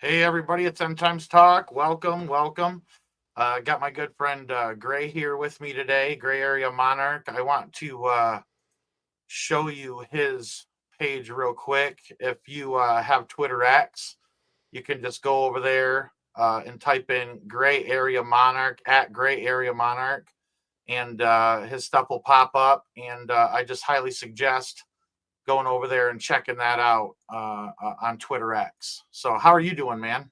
Hey everybody, it's End Times Talk. Welcome. Got my good friend Gray here with me today, Gray Area Monarch. I want to show you his page real quick. If you have Twitter X, you can just go over there and type in Gray Area Monarch at Gray Area Monarch, and his stuff will pop up. And I just highly suggest going over there and checking that out on Twitter X. So, how are you doing, man?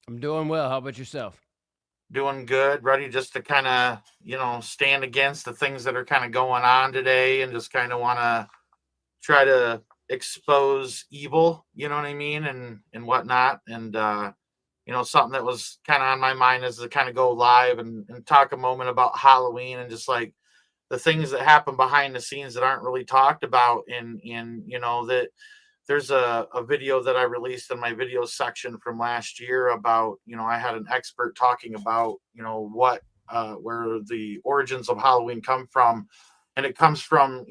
I'm doing well. How about yourself? Doing good, ready just to kind of, stand against the things that are kind of going on today and just kind of want to try to expose evil, you know what I mean, and whatnot. And something that was kind of on my mind is to kind of go live and talk a moment about Halloween and just like the things that happen behind the scenes that aren't really talked about in that there's a video that I released in my video section from last year about, I had an expert talking about, what where the origins of Halloween come from. And it comes from,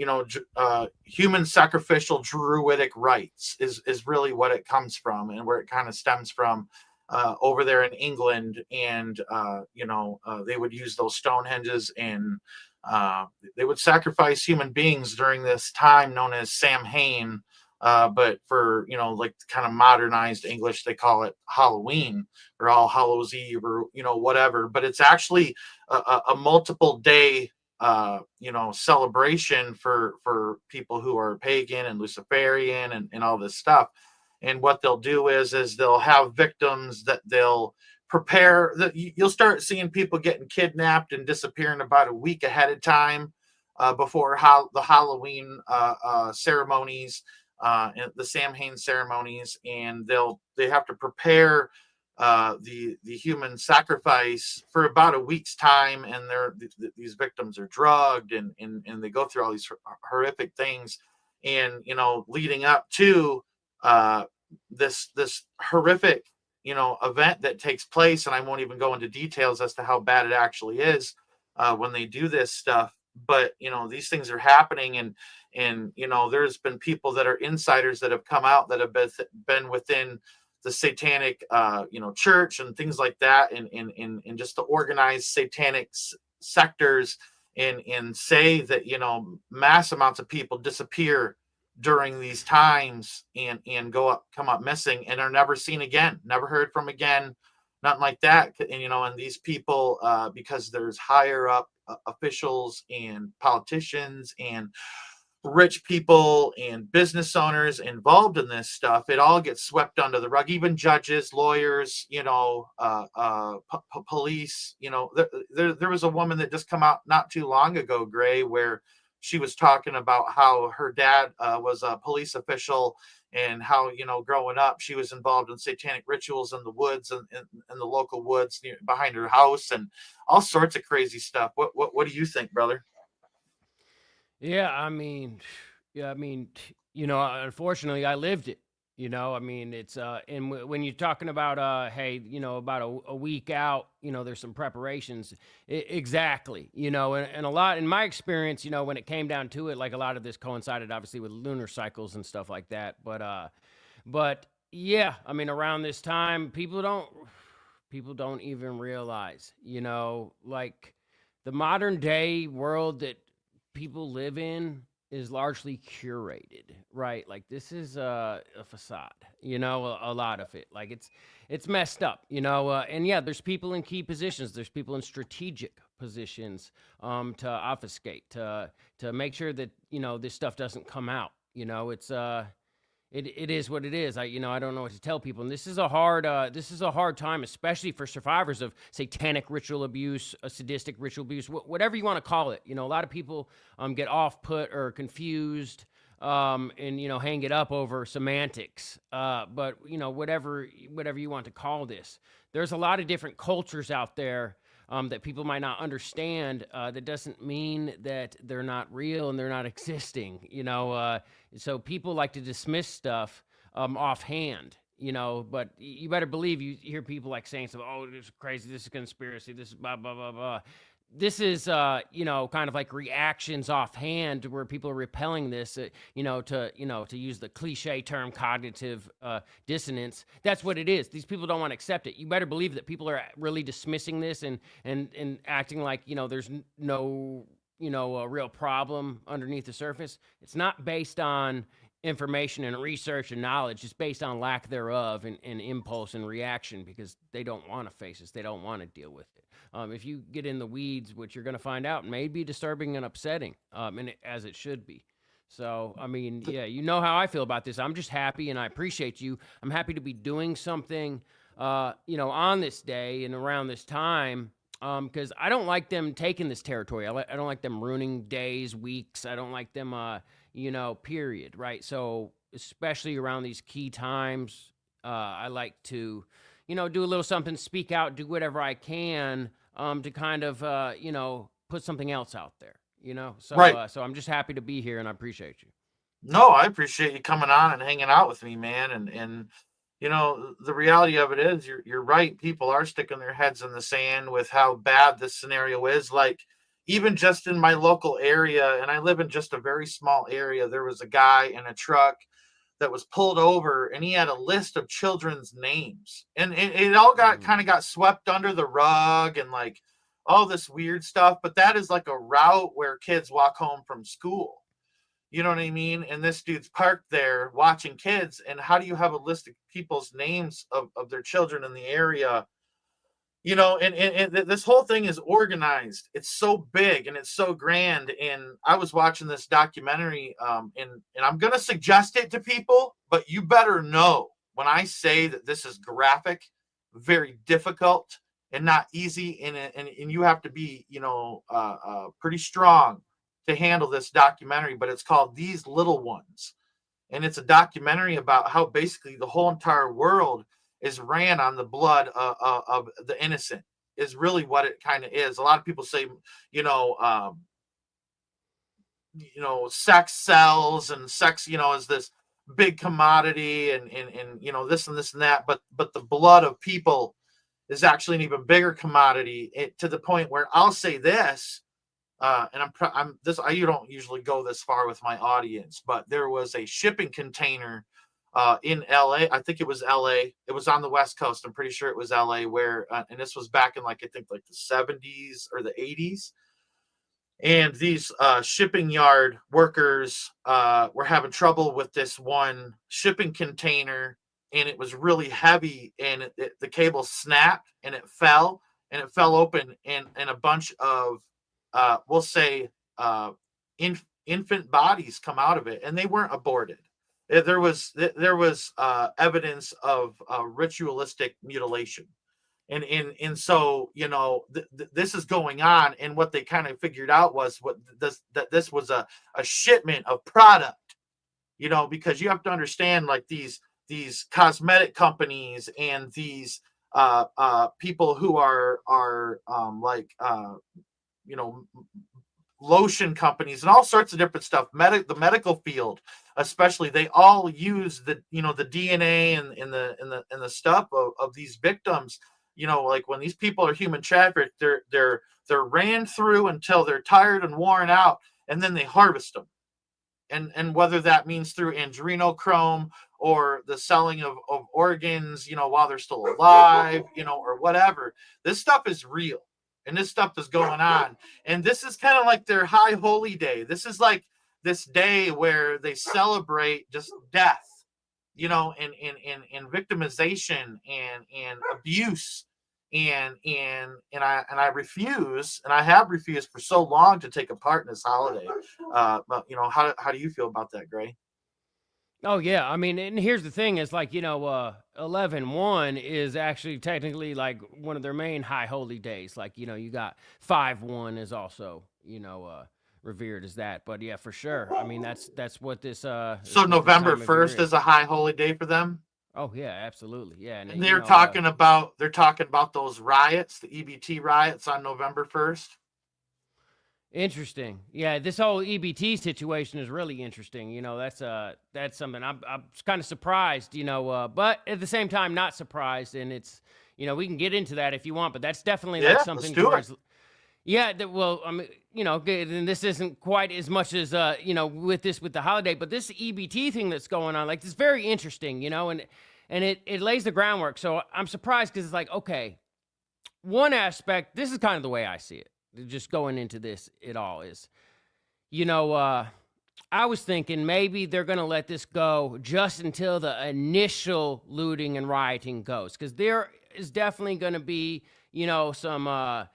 human sacrificial druidic rites is really what it comes from and where it kind of stems from over there in England. And, they would use those stone henges and they would sacrifice human beings during this time known as Samhain, but for like kind of modernized English, they call it Halloween or All Hallows Eve or whatever. But it's actually a multiple day celebration for people who are pagan and Luciferian and all this stuff. And what they'll do is they'll have victims that they'll prepare that you'll start seeing people getting kidnapped and disappearing about a week ahead of time before the Halloween ceremonies, the Samhain ceremonies, and they have to prepare the human sacrifice for about a week's time, and these victims are drugged and they go through all these horrific things, and leading up to uh, this horrific event that takes place, and I won't even go into details as to how bad it actually is when they do this stuff. But these things are happening, and there's been people that are insiders that have come out that have been within the satanic church and things like that, and just the organized satanic sectors, and say that mass amounts of people disappear during these times and come up missing and are never seen again, never heard from again, nothing like that. And these people, because there's higher up officials and politicians and rich people and business owners involved in this stuff, it all gets swept under the rug. Even judges, lawyers, police. There was a woman that just come out not too long ago, Gray, where she was talking about how her dad was a police official, and how growing up she was involved in satanic rituals in the woods and in the local woods behind her house, and all sorts of crazy stuff. What do you think, brother? Yeah, I mean, yeah, I mean, unfortunately, I lived it. It's and when you're talking about hey, about a week out, there's some preparations. Exactly, and a lot in my experience, when it came down to it, like a lot of this coincided obviously with lunar cycles and stuff like that. But yeah, I mean, around this time, people don't even realize, like the modern day world that people live in is largely curated, right? Like this is a facade, a lot of it. Like it's messed up, and yeah, there's people in key positions. There's people in strategic positions to obfuscate, to make sure that this stuff doesn't come out. It is what it is. I don't know what to tell people. And this is a hard time, especially for survivors of satanic ritual abuse, sadistic ritual abuse, whatever you want to call it. A lot of people get off put or confused, and hang it up over semantics. But whatever you want to call this, there's a lot of different cultures out there. That people might not understand, that doesn't mean that they're not real and they're not existing. So people like to dismiss stuff offhand. But you better believe you hear people like saying, "So, oh, this is crazy. This is conspiracy. This is blah blah blah blah." this is kind of like reactions offhand where people are repelling this, to use the cliche term cognitive dissonance. That's what it is. These people don't want to accept it. You better believe that people are really dismissing this and acting like there's no a real problem underneath the surface. It's not based on information and research and knowledge. It's based on lack thereof and impulse and reaction, because they don't want to face this. They don't want to deal with it. If you get in the weeds, what you're going to find out may be disturbing and upsetting, as it should be. So, I mean, yeah, you know how I feel about this. I'm just happy, and I appreciate you. I'm happy to be doing something, on this day and around this time, because I don't like them taking this territory. I don't like them ruining days, weeks. I don't like them, period, right? So, especially around these key times, I like to, do a little something, speak out, do whatever I can, to kind of, put something else out there, So, Right. so I'm just happy to be here, and I appreciate you. No, I appreciate you coming on and hanging out with me, man. And the reality of it is, you're right. People are sticking their heads in the sand with how bad this scenario is. Like, even just in my local area, and I live in just a very small area, there was a guy in a truck that was pulled over, and he had a list of children's names, and it all Mm. got swept under the rug, and like all this weird stuff. But that is like a route where kids walk home from school. You know what I mean? And this dude's parked there watching kids. And how do you have a list of people's names of their children in the area? And this whole thing is organized. It's so big and it's so grand. And I was watching this documentary, and I'm going to suggest it to people, but you better know when I say that this is graphic, very difficult, and not easy. And you have to be, pretty strong to handle this documentary. But it's called These Little Ones. And it's a documentary about how basically the whole entire world is ran on the blood of the innocent, is really what it kind of is. A lot of people say, you know, um, sex sells, and sex, is this big commodity, and this and this and that. But the blood of people is actually an even bigger commodity, to the point where I'll say this. And I'm this. You don't usually go this far with my audience, but there was a shipping container in LA. I think it was LA. It was on the West Coast. I'm pretty sure it was LA, where, and this was back in, like, I think, like the 70s or the 80s. And these shipping yard workers were having trouble with this one shipping container, and it was really heavy, and the cable snapped, and it fell open, and a bunch of, we'll say, infant bodies come out of it, and they weren't aborted. There was evidence of ritualistic mutilation, and so, this is going on. And what they kind of figured out was that this was a shipment of product, because you have to understand, like, these cosmetic companies and these people who are like, you know lotion companies and all sorts of different stuff, the medical field especially, they all use the DNA and the stuff of these victims. Like, when these people are human trafficked, they're ran through until they're tired and worn out, and then they harvest them. And whether that means through adrenochrome, or the selling of organs, while they're still alive, or whatever, this stuff is real, and this stuff is going on. And this is kind of like their high holy day. This is like this day where they celebrate just death, and victimization and abuse. And I refuse, and I have refused for so long, to take a part in this holiday. But how do you feel about that, Gray? Oh yeah, I mean, and here's the thing: is like 11/1 is actually technically like one of their main high holy days. Like you got 5/1 is also revered as that. But yeah, for sure. I mean, that's what this So November time of year 1st is. is a high holy day for them. Oh yeah, absolutely. Yeah, and And they're talking about those riots, the EBT riots on November 1st. interesting. Yeah, this whole EBT situation is really interesting. That's something I'm kind of surprised. But at the same time, not surprised. And it's we can get into that if you want, but that's definitely like Yeah, let's something do it. towards Yeah, well, I mean, and this isn't quite as much as with the holiday, but this EBT thing that's going on, like, it's very interesting, and it lays the groundwork. So I'm surprised because it's like, okay, one aspect, this is kind of the way I see it. Just going into this, it all is, you know, I was thinking maybe they're going to let this go just until the initial looting and rioting goes, because there is definitely going to be, some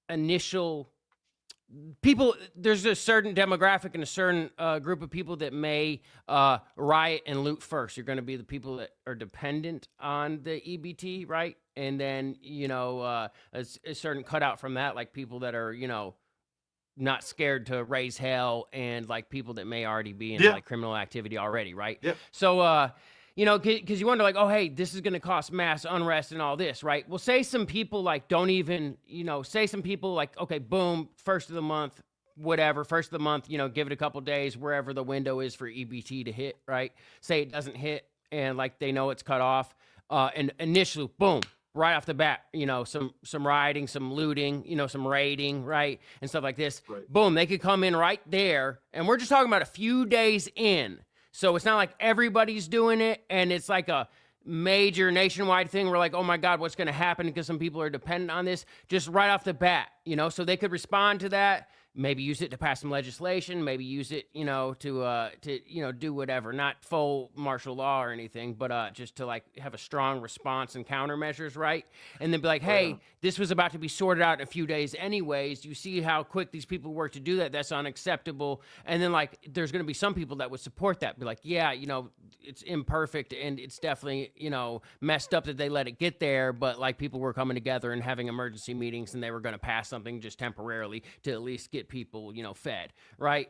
initial people. There's a certain demographic and a certain group of people that may riot and loot first. You're going to be the people that are dependent on the EBT, right? And then a certain cutout from that, like people that are not scared to raise hell, and like people that may already be in like criminal activity already, right? Yeah. So because you wonder, like, oh, hey, this is going to cause mass unrest and all this, right? Well, say some people like don't even, say some people like, okay, boom, first of the month, whatever, first of the month, give it a couple days, wherever the window is for EBT to hit, right? Say it doesn't hit, and like they know it's cut off, and initially, boom, right off the bat, some rioting, some looting, some raiding, right, and stuff like this. Right. Boom, they could come in right there, and we're just talking about a few days in. So it's not like everybody's doing it, and it's like a major nationwide thing. We're like, oh my God, what's going to happen because some people are dependent on this? Just right off the bat, so they could respond to that. Maybe use it to pass some legislation. Maybe use it, to do whatever. Not full martial law or anything, but just to like have a strong response and countermeasures, right? And then be like, hey, this was about to be sorted out in a few days, anyways. You see how quick these people work to do that? That's unacceptable. And then like, there's going to be some people that would support that. Be like, yeah, it's imperfect and it's definitely messed up that they let it get there. But like, people were coming together and having emergency meetings, and they were going to pass something just temporarily to at least get people, fed, right?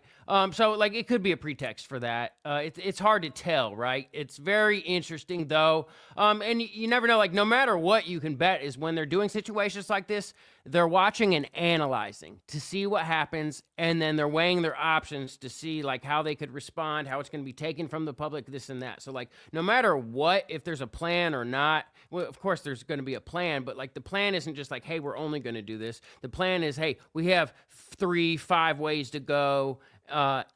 So like it could be a pretext for that. It's hard to tell, right? It's very interesting though. And you never know, like no matter what, you can bet is when they're doing situations like this, they're watching and analyzing to see what happens, and then they're weighing their options to see like how they could respond, how it's going to be taken from the public, this and that. So like no matter what, if there's a plan or not, well, of course there's going to be a plan, but like the plan isn't just like, hey, we're only going to do this. The plan is, hey, we have 3-5 ways to go.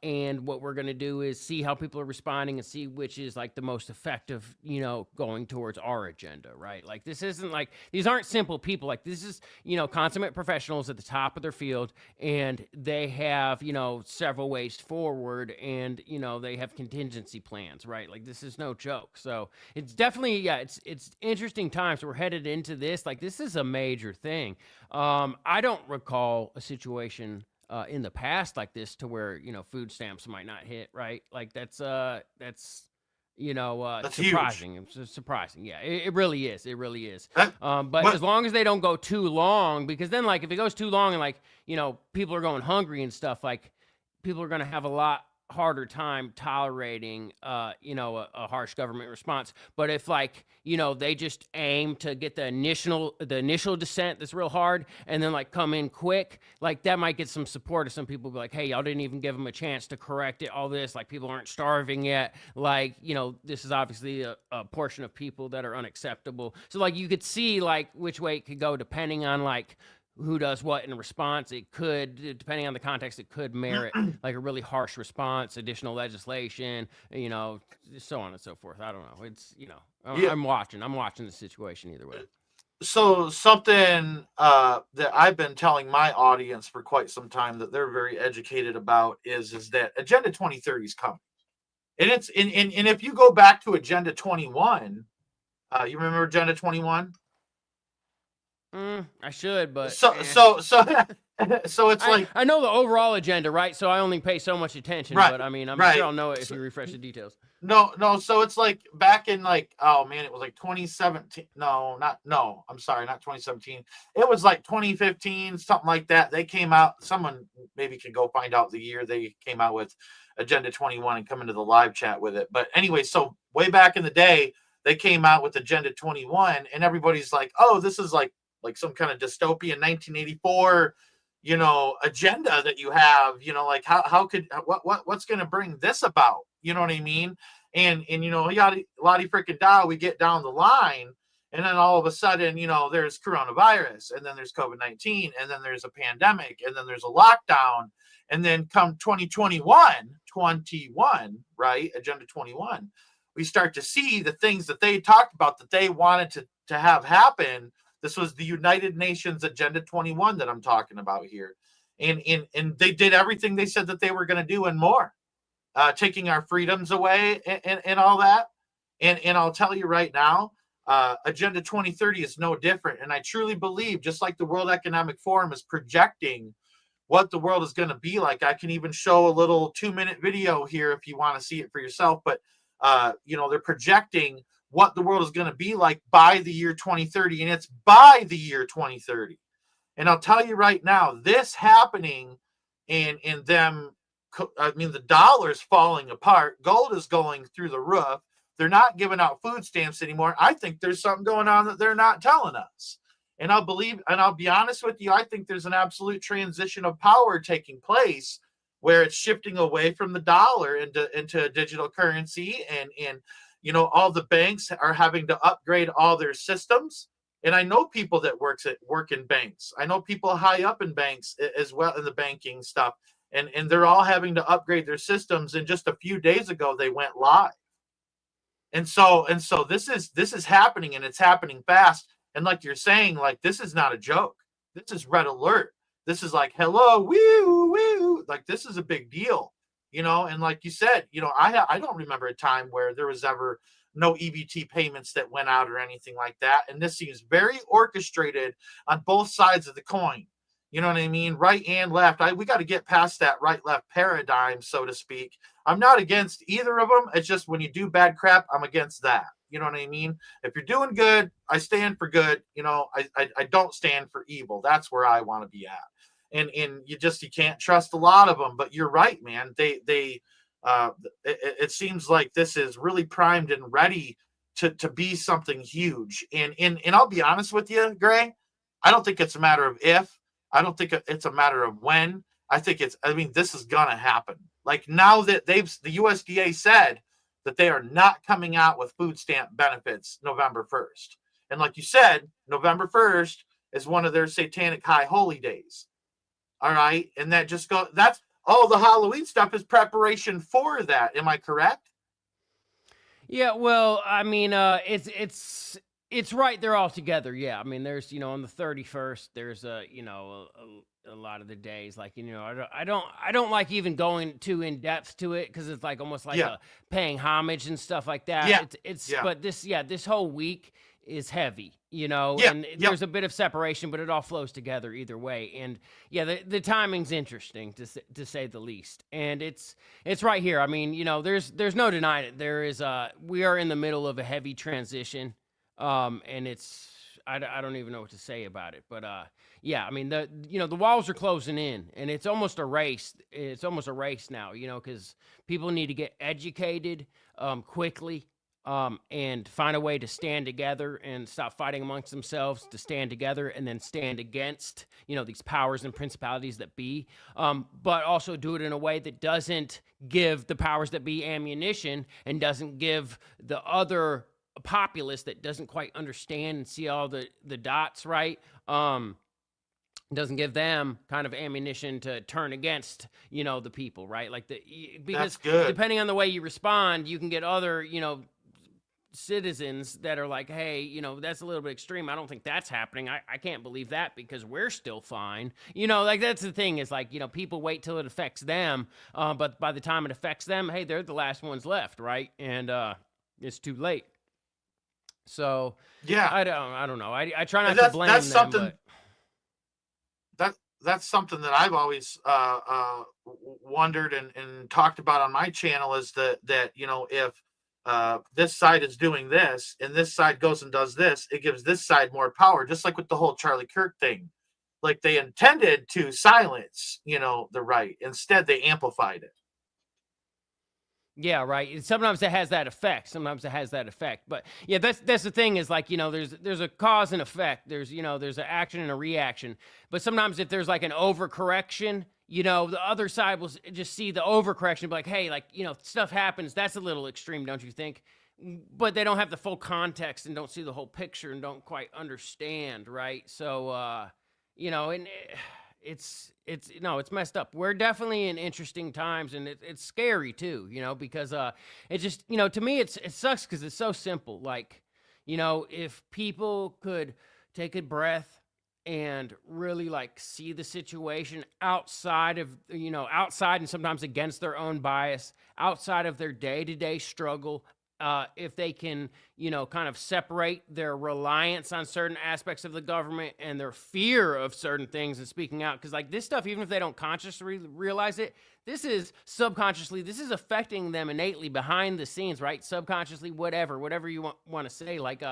And what we're going to do is see how people are responding and see which is like the most effective, going towards our agenda, right? Like this isn't like, these aren't simple people. Like this is, consummate professionals at the top of their field, and they have, several ways forward, and, they have contingency plans, right? Like this is no joke. So it's definitely, it's interesting times. We're headed into this, like this is a major thing. I don't recall a situation in the past like this to where food stamps might not hit, right? Like that's That's surprising. huge. It's surprising. Yeah, it really is. It really is. That, But as long as they don't go too long, because then like if it goes too long and like people are going hungry and stuff, like people are going to have a lot harder time tolerating a harsh government response. But if like they just aim to get the initial dissent that's real hard, and then like come in quick, like that might get some support of some people. Be like, hey, y'all didn't even give them a chance to correct it, all this, like people aren't starving yet, like this is obviously a portion of people that are unacceptable. So like you could see like which way it could go depending on like who does what in response. It could, depending on the context, it could merit like a really harsh response, additional legislation, so on and so forth. I don't know. It's, I'm watching the situation either way. So something that I've been telling my audience for quite some time that they're very educated about is that Agenda 2030 is coming. And it's and if you go back to Agenda 21, you remember Agenda 21? I should, but so it's like I know the overall agenda, right? So I only pay so much attention, right, but I mean, I'm right. sure I'll know it if you refresh the details. No. So it's like back in like, oh man, it was like 2017. I'm sorry, not 2017. It was like 2015, something like that. They came out. Someone maybe can go find out the year they came out with Agenda 21 and come into the live chat with it. But anyway, so way back in the day, they came out with Agenda 21, and everybody's like, oh, this is like some kind of dystopian 1984 agenda that you have, like how could what's going to bring this about, you know what I mean? And lottie freaking da, we get down the line, And then all of a sudden, there's coronavirus, and then there's COVID-19, and then there's a pandemic, and then there's a lockdown. And then come 2021, right? Agenda 21, we start to see the things that they talked about that they wanted to have happen. This was the United Nations Agenda 21 that I'm talking about here. And they did everything they said that they were going to do and more, taking our freedoms away and all that. And I'll tell you right now, Agenda 2030 is no different. And I truly believe, just like the World Economic Forum is projecting what the world is going to be like. I can even show a little 2-minute video here if you want to see it for yourself. But, they're projecting what the world is going to be like by the year 2030. And it's by the year 2030. And I'll tell you right now, this happening and them, the dollar's falling apart. Gold is going through the roof. They're not giving out food stamps anymore. I think there's something going on that they're not telling us. And I'll be honest with you, I think there's an absolute transition of power taking place where it's shifting away from the dollar into digital currency. And all the banks are having to upgrade all their systems. And I know people that work in banks. I know people high up in banks as well, in the banking stuff. And they're all having to upgrade their systems. And just a few days ago, they went live. And so this is happening, and it's happening fast. And like you're saying, like, this is not a joke. This is red alert. This is like, hello, woo, woo. Like, this is a big deal, and like you said, I don't remember a time where there was ever no EBT payments that went out or anything like that. And this seems very orchestrated on both sides of the coin. You know what I mean? Right and left. We got to get past that right-left paradigm, so to speak. I'm not against either of them. It's just when you do bad crap, I'm against that. You know what I mean? If you're doing good, I stand for good. I don't stand for evil. That's where I want to be at. And you can't trust a lot of them. But you're right, man. It seems like this is really primed and ready to be something huge. And I'll be honest with you, Gray. I don't think it's a matter of if. I don't think it's a matter of when. This is going to happen. Like, now that the USDA said that they are not coming out with food stamp benefits November 1st. And like you said, November 1st is one of their satanic high holy days. All right. And that's all the Halloween stuff is preparation for that. Am I correct? Yeah, well, it's right there all together. Yeah, there's on the 31st, there's a lot of the days, like, I don't like even going too in depth to it, because it's like almost like a paying homage and stuff like that. Yeah. But this whole week is heavy, there's a bit of separation, but it all flows together either way. And the timing's interesting to say the least. And it's right here. There's no denying it. We are in the middle of a heavy transition. And I don't even know what to say about it, but the walls are closing in, and it's almost a race. It's almost a race now, because people need to get educated quickly, and find a way to stand together and stop fighting amongst themselves, to stand together and then stand against these powers and principalities that be, but also do it in a way that doesn't give the powers that be ammunition, and doesn't give the other populace that doesn't quite understand and see all the dots right, doesn't give them kind of ammunition to turn against the people, right? Like, because depending on the way you respond, you can get other citizens that are like, hey, that's a little bit extreme. I don't think that's happening. I can't believe that, because we're still fine. Like, that's the thing, is like, people wait till it affects them, but by the time it affects them, hey, they're the last ones left, right? And it's too late. So yeah, I don't know. I try not to blame them. Something, but that's something that I've always wondered and talked about on my channel, is that if this side is doing this and this side goes and does this, it gives this side more power. Just like with the whole Charlie Kirk thing, like, they intended to silence the right, instead they amplified it. Yeah, right. Sometimes it has that effect. But yeah, that's the thing, is like, there's a cause and effect. There's an action and a reaction. But sometimes if there's like an overcorrection, the other side will just see the overcorrection and be like, hey, like, stuff happens. That's a little extreme, don't you think? but they don't have the full context and don't see the whole picture and don't quite understand, right? So and it's no, it's messed up. We're definitely in interesting times, and it's scary too, because it just, to me it sucks because it's so simple. Like, if people could take a breath and really like see the situation outside of, outside and sometimes against their own bias, outside of their day-to-day struggle, if they can, kind of separate their reliance on certain aspects of the government and their fear of certain things and speaking out. Because, like, this stuff, even if they don't consciously realize it, this is subconsciously, this is affecting them innately behind the scenes, right? Subconsciously, whatever you want to say. Like,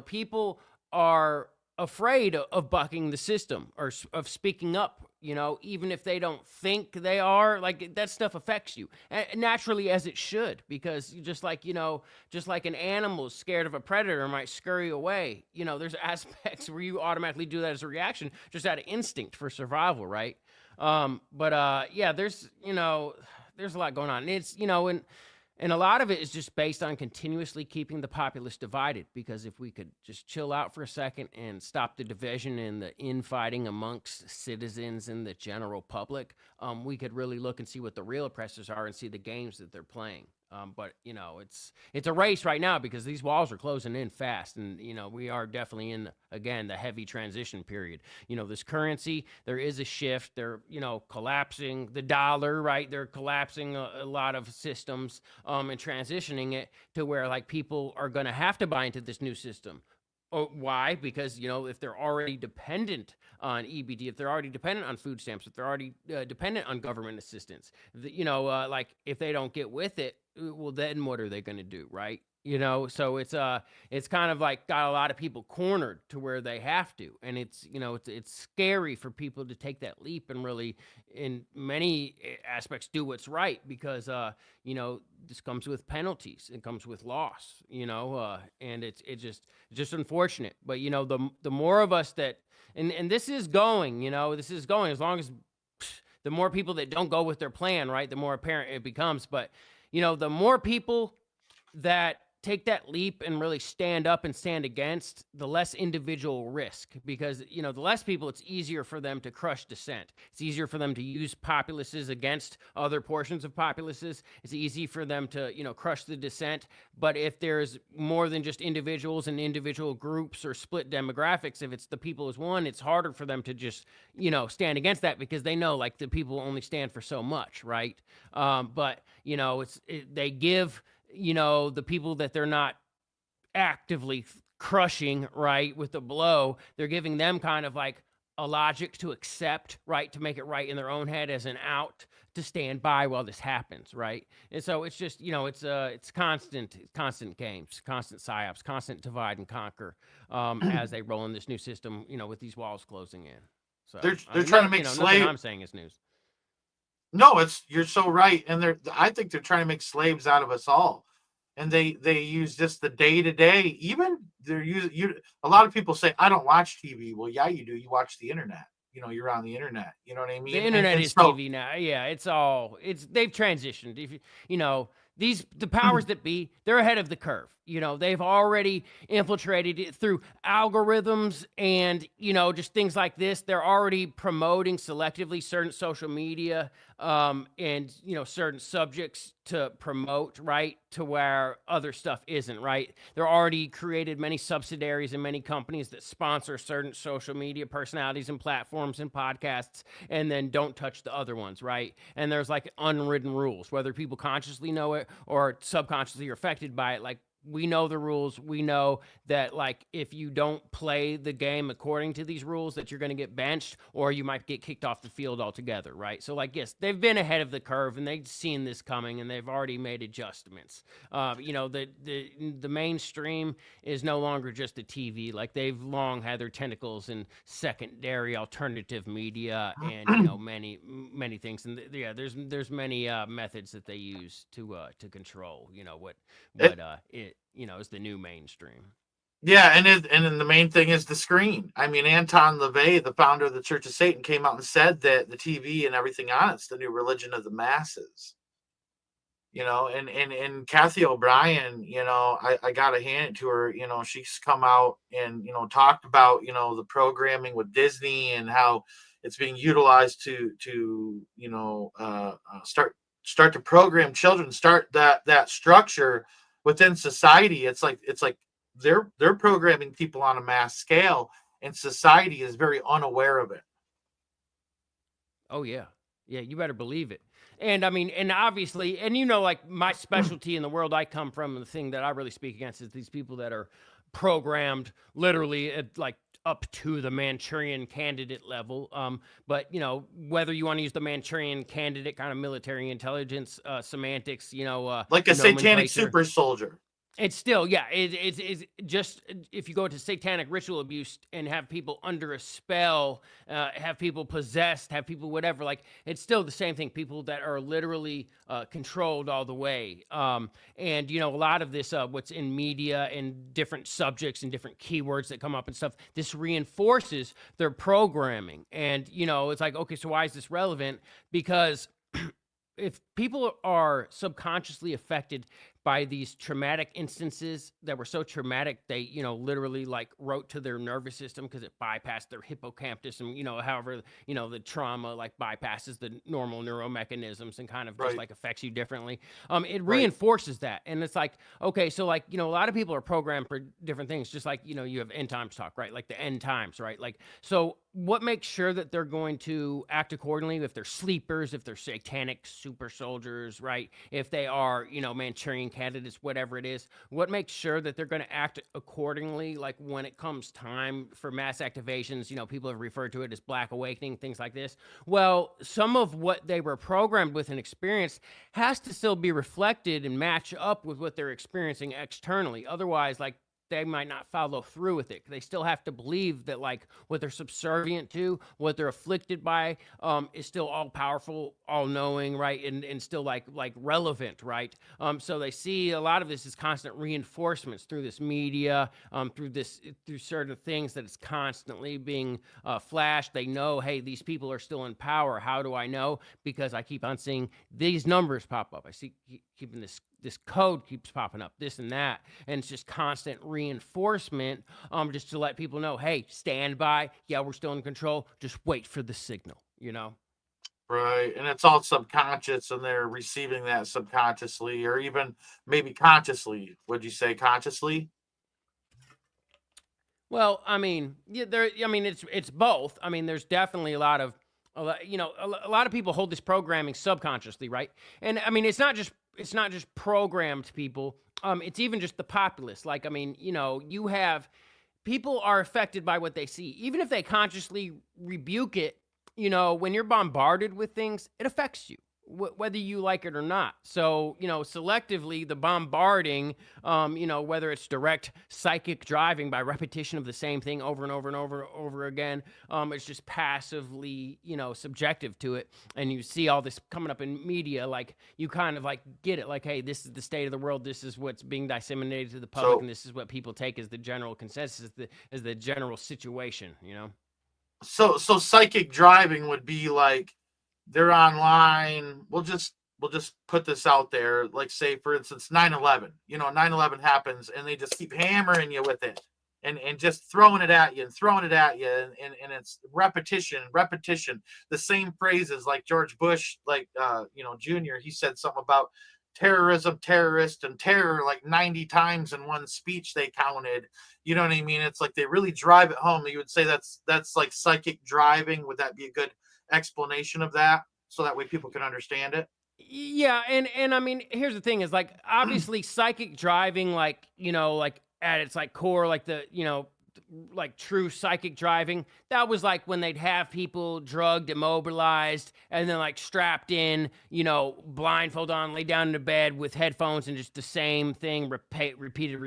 people are afraid of bucking the system or of speaking up, even if they don't think they are. Like, that stuff affects you naturally, as it should, because just like an animal is scared of a predator might scurry away, there's aspects where you automatically do that as a reaction, just out of instinct for survival, right? Yeah, there's a lot going on, and it's, and a lot of it is just based on continuously keeping the populace divided, because if we could just chill out for a second and stop the division and the infighting amongst citizens and the general public, we could really look and see what the real oppressors are and see the games that they're playing. But it's a race right now because these walls are closing in fast, and we are definitely in, again, the heavy transition period. This currency, there is a shift. They're collapsing the dollar, right? They're collapsing a lot of systems, and transitioning it to where, like, people are going to have to buy into this new system. Why? Because, if they're already dependent on EBD, if they're already dependent on food stamps, if they're already dependent on government assistance, like, if they don't get with it, well, then what are they going to do, right? So it's kind of like got a lot of people cornered to where they have to, and it's scary for people to take that leap and really, in many aspects, do what's right, because this comes with penalties, it comes with loss, and it's just unfortunate. But the more of us that, and this is going, as long as the more people that don't go with their plan, right, the more apparent it becomes. But the more people that take that leap and really stand up and stand against, the less individual risk, because the less people, it's easier for them to crush dissent. It's easier for them to use populaces against other portions of populaces. It's easy for them to crush the dissent. But if there's more than just individuals and individual groups or split demographics, if it's the people as one, it's harder for them to just stand against that, because they know, like, the people only stand for so much, right? But they give the people that they're not actively crushing, right, with the blow, they're giving them kind of like a logic to accept, right, to make it right in their own head as an out to stand by while this happens, right? And so it's just, it's constant games, constant psyops, constant divide and conquer, as they roll in this new system, with these walls closing in. So they're trying to make nothing I'm saying is news. No, you're so right, and I think they're trying to make slaves out of us all, and they use just the day to day. Even they're using you. A lot of people say I don't watch TV. Well, yeah, you do. You watch the internet. You're on the internet. You know what I mean? The internet and is so, TV now. Yeah, they've transitioned. If the powers that be, they're ahead of the curve. They've already infiltrated it through algorithms and, just things like this. They're already promoting selectively certain social media, and, certain subjects to promote, right, to where other stuff isn't, right? They're already created many subsidiaries and many companies that sponsor certain social media personalities and platforms and podcasts, and then don't touch the other ones, right? And there's, like, unwritten rules, whether people consciously know it or subconsciously are affected by it. Like, we know the rules. We know that, like, if you don't play the game according to these rules, that you're going to get benched or you might get kicked off the field altogether, right? So, like, yes, they've been ahead of the curve and they've seen this coming and they've already made adjustments. The mainstream is no longer just a TV. Like, they've long had their tentacles in secondary alternative media and, many things. And there's many methods that they use to control, what is the new mainstream. Yeah, and then the main thing is the screen. I mean, Anton LaVey, the founder of the Church of Satan, came out and said that the TV and everything on it's the new religion of the masses. And Kathy O'Brien, I gotta hand it to her. She's come out and talked about the programming with Disney and how it's being utilized to start to program children, start that structure within society. It's like they're programming people on a mass scale, and society is very unaware of it. Oh yeah. Yeah, you better believe it. And I mean, and obviously, and like my specialty in the world I come from, and the thing that I really speak against is these people that are programmed literally at like up to the Manchurian candidate level. But whether you want to use the Manchurian candidate kind of military intelligence semantics, Like a satanic nomenclature. super soldier. It's still, yeah. It's just if you go to satanic ritual abuse and have people under a spell, have people possessed, have people whatever, like it's still the same thing. People that are literally controlled all the way. And a lot of this, what's in media and different subjects and different keywords that come up and stuff, this reinforces their programming. And it's like, okay, so why is this relevant? Because if people are subconsciously affected by these traumatic instances that were so traumatic, they, literally like wrote to their nervous system because it bypassed their hippocampus and, however, the trauma like bypasses the normal neuromechanisms and kind of just Right. like affects you differently. It Right. reinforces that. And it's like, okay, so like, a lot of people are programmed for different things, just like, you have end times talk, right? Like the end times, right? Like, so what makes sure that they're going to act accordingly if they're sleepers, if they're satanic super soldiers, right? If they are, Manchurian candidates, whatever it is, what makes sure that they're going to act accordingly? Like when it comes time for mass activations, people have referred to it as Black Awakening, things like this. Well, some of what they were programmed with and experienced has to still be reflected and match up with what they're experiencing externally. Otherwise, like, they might not follow through with it. They still have to believe that like what they're subservient to, what they're afflicted by, is still all powerful, all knowing, right? And still like relevant, right? So they see a lot of this as constant reinforcements through this media, through certain things that it's constantly being flashed. They know, hey, these people are still in power. How do I know? Because I keep on seeing these numbers pop up. I see keeping this code keeps popping up, this and that, and it's just constant reinforcement, just to let people know, hey, stand by. Yeah, we're still in control. Just wait for the signal. Right. And it's all subconscious, and they're receiving that subconsciously or even maybe consciously. Would you say consciously? Well, I mean, yeah, it's both. I mean, there's definitely a lot of people hold this programming subconsciously, right? And I mean, it's not just programmed people. It's even just the populace. Like, I mean, you have people are affected by what they see, even if they consciously rebuke it. When you're bombarded with things, it affects you. Whether you like it or not. So, selectively, the bombarding, whether it's direct psychic driving by repetition of the same thing over and over and over again, it's just passively, subjective to it. And you see all this coming up in media, like you kind of like get it, like, hey, this is the state of the world. This is what's being disseminated to the public, So and this is what people take as the general consensus, as the general situation. so psychic driving would be like they're online. We'll just put this out there. Like, say for instance 9/11. 9/11 happens and they just keep hammering you with it, and just throwing it at you and throwing it at you, and it's repetition, the same phrases. Like George Bush, like Junior, he said something about terrorism, terrorist, and terror like 90 times in one speech they counted. You know what I mean? It's like they really drive it home. You would say that's like psychic driving. Would that be a good explanation of that, so that way people can understand it? Yeah, and I mean, here's the thing: is like obviously psychic driving, like like at its like core, like the like true psychic driving. That was like when they'd have people drugged, immobilized, and then like strapped in, blindfold on, lay down in the bed with headphones, and just the same thing repeated,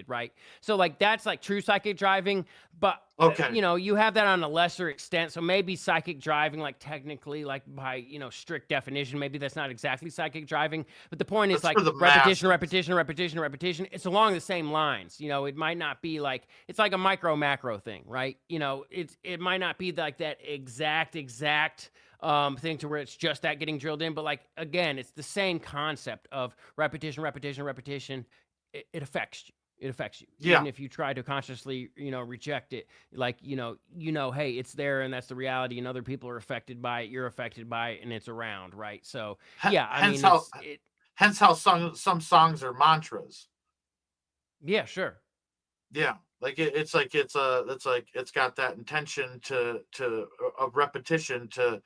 right? So like that's like true psychic driving, but Okay. you have that on a lesser extent. So maybe psychic driving, like technically, like by strict definition, maybe that's not exactly psychic driving. But the point is That's like for the repetition, masses. repetition, repetition, repetition. It's along the same lines. It might not be like it's like a micro macro thing, right? It might not be like that exact thing to where it's just that getting drilled in. But like again, it's the same concept of repetition, repetition, repetition. It affects you. It affects you, Yeah. even if you try to consciously, reject it. Like, hey, it's there, and that's the reality, and other people are affected by it. You're affected by it, and it's around, right? So, yeah, I Hence mean, how it's it. some songs are mantras. Yeah, sure. Yeah, like it's got that intention to of repetition to,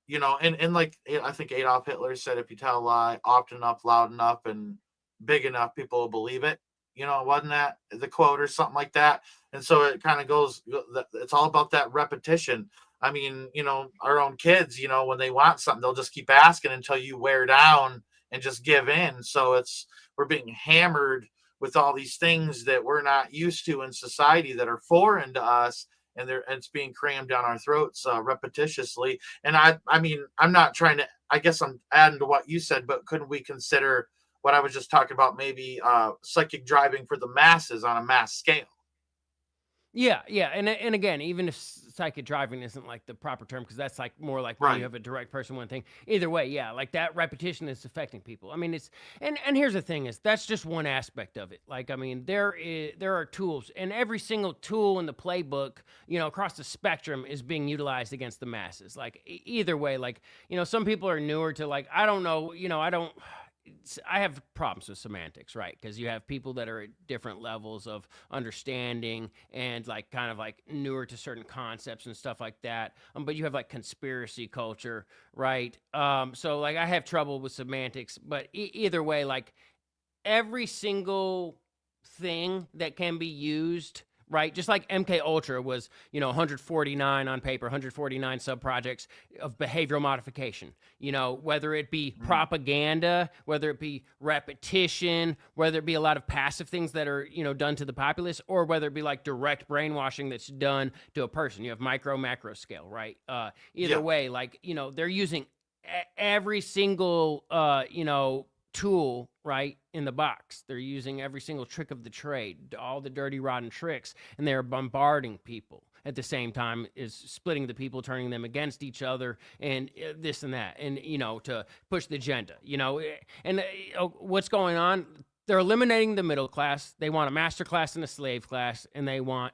and like I think Adolf Hitler said, if you tell a lie often enough, loud enough, and big enough, people will believe it. Wasn't that the quote or something like that? And so it kind of goes. It's all about that repetition. I mean, our own kids, when they want something, they'll just keep asking until you wear down and just give in. So we're being hammered with all these things that we're not used to in society that are foreign to us, and it's being crammed down our throats repetitiously. And I mean, I'm not trying to. I guess I'm adding to what you said, but couldn't we consider what I was just talking about? Maybe psychic driving for the masses on a mass scale. Yeah, yeah, and again, even if psychic driving isn't like the proper term, because that's like more like when you Right. have a direct person one thing. Either way, yeah, like that repetition is affecting people. I mean, it's and here's the thing is that's just one aspect of it. Like, I mean, there are tools, and every single tool in the playbook, across the spectrum is being utilized against the masses. Like either way, like some people are newer to like I don't know, I have problems with semantics, right? Because you have people that are at different levels of understanding and like kind of like newer to certain concepts and stuff like that. But you have like conspiracy culture, right? So like I have trouble with semantics, but either way, like every single thing that can be used, right? Just like MK Ultra was, 149 on paper, 149 subprojects of behavioral modification. Whether it be Mm. propaganda, whether it be repetition, whether it be a lot of passive things that are, done to the populace, or whether it be like direct brainwashing that's done to a person. You have micro, macro scale, right? Either Yeah. way, like, they're using every single, tool right in the box. They're using every single trick of the trade, all the dirty rotten tricks, and they're bombarding people at the same time is splitting the people, turning them against each other, and this and that, and to push the agenda. And what's going on, they're eliminating the middle class. They want a master class and a slave class, and they want,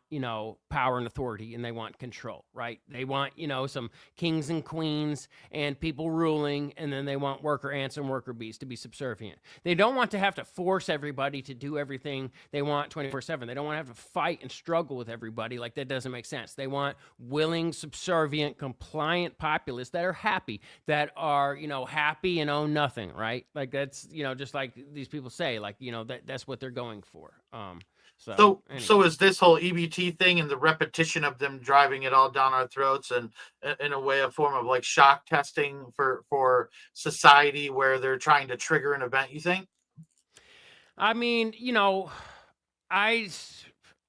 power and authority, and they want control, right? They want, some kings and queens and people ruling, and then they want worker ants and worker bees to be subservient. They don't want to have to force everybody to do everything they want 24/7. They don't want to have to fight and struggle with everybody. Like, that doesn't make sense. They want willing, subservient, compliant populace that are happy, that are, happy and own nothing, right? Like, that's, just like these people say, like, that's what they're going for. So So anyway. is this whole EBT thing and the repetition of them driving it all down our throats, and in a way a form of like shock testing for society where they're trying to trigger an event, you think? I mean, I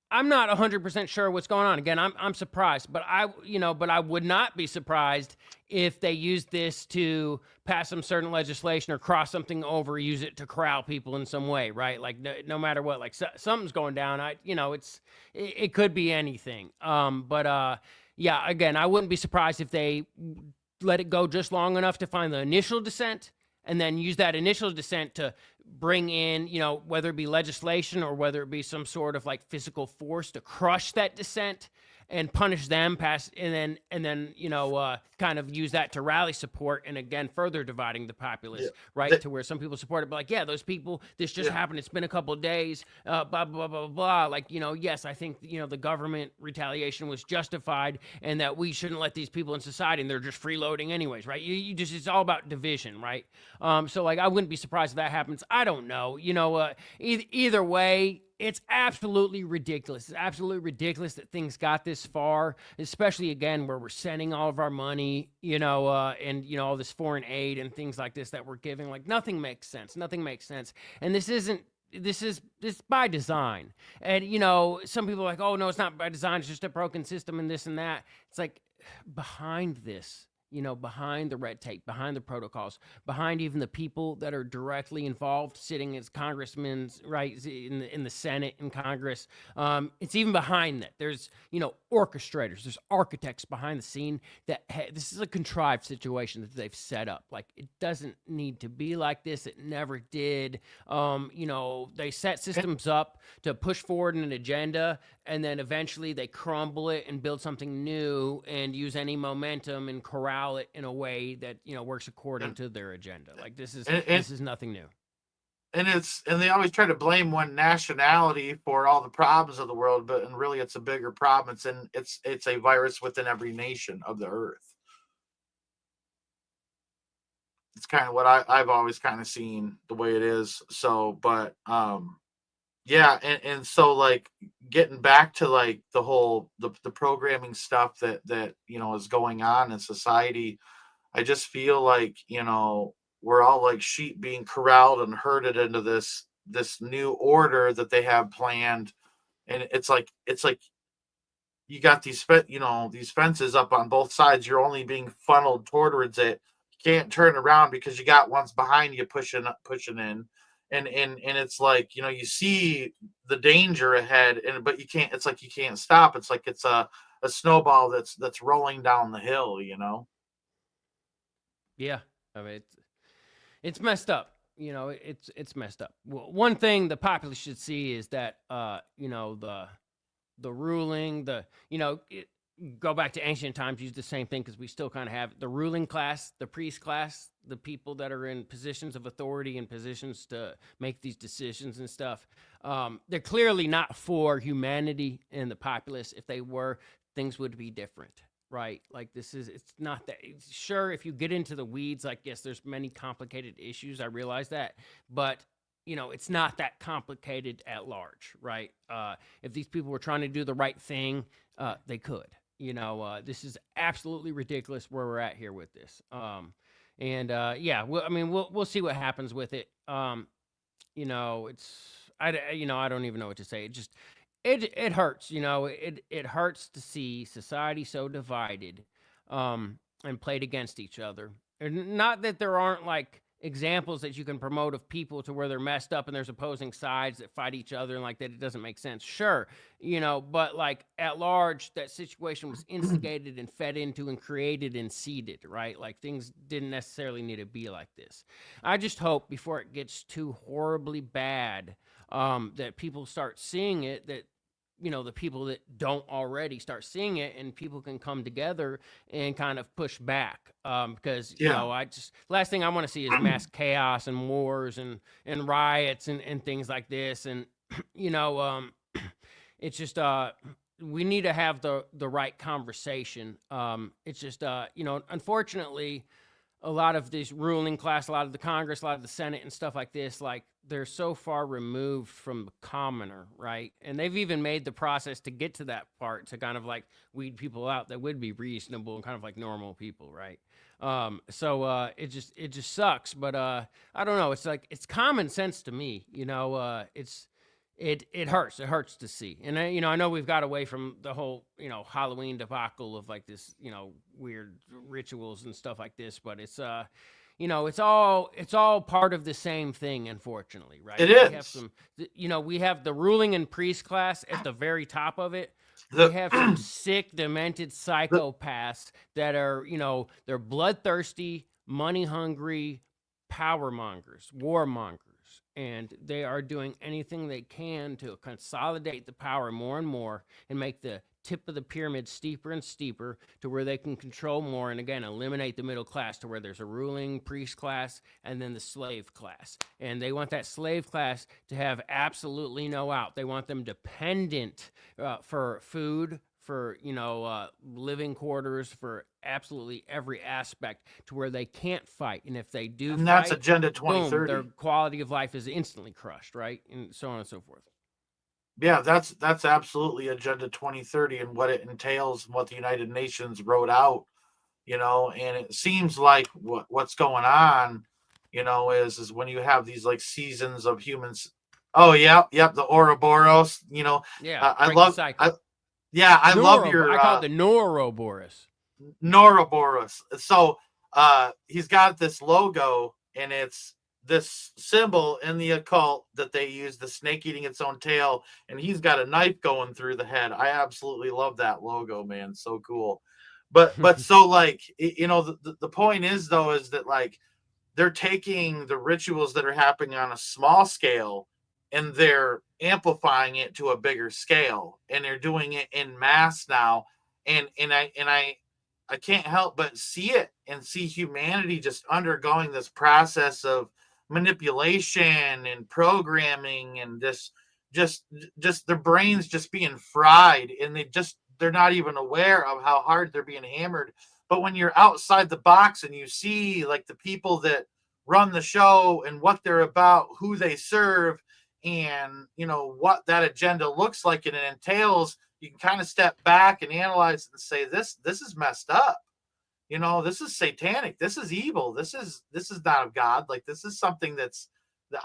I'm not 100% sure what's going on. Again, I'm surprised, but I would not be surprised if they use this to pass some certain legislation or cross something over, use it to corral people in some way, right? Like no matter what, like something's going down. It could be anything. But yeah, again, I wouldn't be surprised if they let it go just long enough to find the initial dissent and then use that initial dissent to bring in, whether it be legislation or whether it be some sort of like physical force to crush that dissent and punish them and then kind of use that to rally support, and again further dividing the Yeah. populace, right, Th- to where some people support it, but like, yeah, those people, this just yeah. happened, it's been a couple of days, blah blah blah blah blah, like, yes, I think the government retaliation was justified, and that we shouldn't let these people in society, and they're just freeloading anyways, right? You just, it's all about division, right? So like, I wouldn't be surprised if that happens. I don't know, either way, it's absolutely ridiculous. It's absolutely ridiculous that things got this far, especially again where we're sending all of our money, and all this foreign aid and things like this that we're giving. Like, nothing makes sense. Nothing makes sense. And this is by design. And some people are like, oh no, it's not by design. It's just a broken system and this and that. It's like, behind this behind the red tape, behind the protocols, behind even the people that are directly involved, sitting as congressmen, right, in the Senate and Congress. It's even behind that. There's orchestrators, there's architects behind the scene that this is a contrived situation that they've set up. Like, it doesn't need to be like this. It never did. They set systems up to push forward an agenda, and then eventually they crumble it and build something new and use any momentum and corral it in a way that works according to their agenda. Like, this is nothing new. And they always try to blame one nationality for all the problems of the world, but and really it's a bigger problem. It's a virus within every nation of the earth. It's kind of what I've always kind of seen the way it is. So, but yeah, and so like getting back to like the whole the programming stuff that is going on in society, I just feel like we're all like sheep being corralled and herded into this new order that they have planned, and it's like you got these fences up on both sides. You're only being funneled towards it. You can't turn around because you got ones behind you pushing in, and it's like you see the danger ahead, and but you can't. It's like you can't stop. It's like it's a snowball that's rolling down the hill. Yeah, I mean, it's messed up. It's messed up. Well, one thing the populace should see is that the ruling, go back to ancient times, use the same thing, because we still kind of have the ruling class, the priest class, the people that are in positions of authority and positions to make these decisions and stuff. They're clearly not for humanity and the populace. If they were, things would be different. Right, like it's not that. Sure, if you get into the weeds, like, yes, there's many complicated issues. I realize that, but it's not that complicated at large, right? If these people were trying to do the right thing, they could. This is absolutely ridiculous where we're at here with this. Yeah, we'll see what happens with it. I don't even know what to say. It hurts. It hurts to see society so divided, and played against each other. And not that there aren't like examples that you can promote of people to where they're messed up and there's opposing sides that fight each other and like that. It doesn't make sense. Sure, but like at large, that situation was instigated and fed into and created and seeded, right? Like, things didn't necessarily need to be like this. I just hope before it gets too horribly bad, that people start seeing it, that the people that don't already start seeing it, and people can come together and kind of push back, because I just, last thing I want to see is mass chaos and wars and riots and things like this. And it's just we need to have the right conversation. It's just unfortunately, a lot of this ruling class, a lot of the Congress, a lot of the Senate and stuff like this, like, they're so far removed from the commoner, right? And they've even made the process to get to that part to kind of like weed people out that would be reasonable and kind of like normal people, right? It just sucks, but I don't know. It's like, it's common sense to me, it hurts. It hurts to see. And I know we've got away from the whole, Halloween debacle of like this, weird rituals and stuff like this, but it's it's all part of the same thing, unfortunately, right? It We have is. some, we have the ruling and priest class at the very top of it. We The, have some sick, demented the psychopaths that are, they're bloodthirsty, money hungry, power mongers, warmongers, and they are doing anything they can to consolidate the power more and more and make the tip of the pyramid steeper and steeper to where they can control more, and again eliminate the middle class to where there's a ruling priest class and then the slave class. And they want that slave class to have absolutely no out. They want them dependent for food, for living quarters, for absolutely every aspect, to where they can't fight, and if they do and that's fight, Agenda boom, their 2030. quality of life is instantly crushed, right? And so on and so forth. Yeah, that's absolutely Agenda 2030 and what it entails and what the United Nations wrote out. And it seems like what's going on, is when you have these like seasons of humans. Oh yeah, yep, the Ouroboros. Yeah, I break the love, cycle. yeah, I love Neuro, your I call it the Neuroboros. Noroboros. So he's got this logo, and it's this symbol in the occult that they use, the snake eating its own tail, and he's got a knife going through the head. I absolutely love that logo, man. So cool. But so like the point is though is that like they're taking the rituals that are happening on a small scale and they're amplifying it to a bigger scale, and they're doing it in mass now. And I can't help but see it and see humanity just undergoing this process of manipulation and programming, and just just their brains just being fried, and they're not even aware of how hard they're being hammered. But when you're outside the box and you see like the people that run the show and what they're about, who they serve, and what that agenda looks like and it entails, you can kind of step back and analyze it and say this is messed up. This is satanic. This is evil. This is not of God. Like, this is something that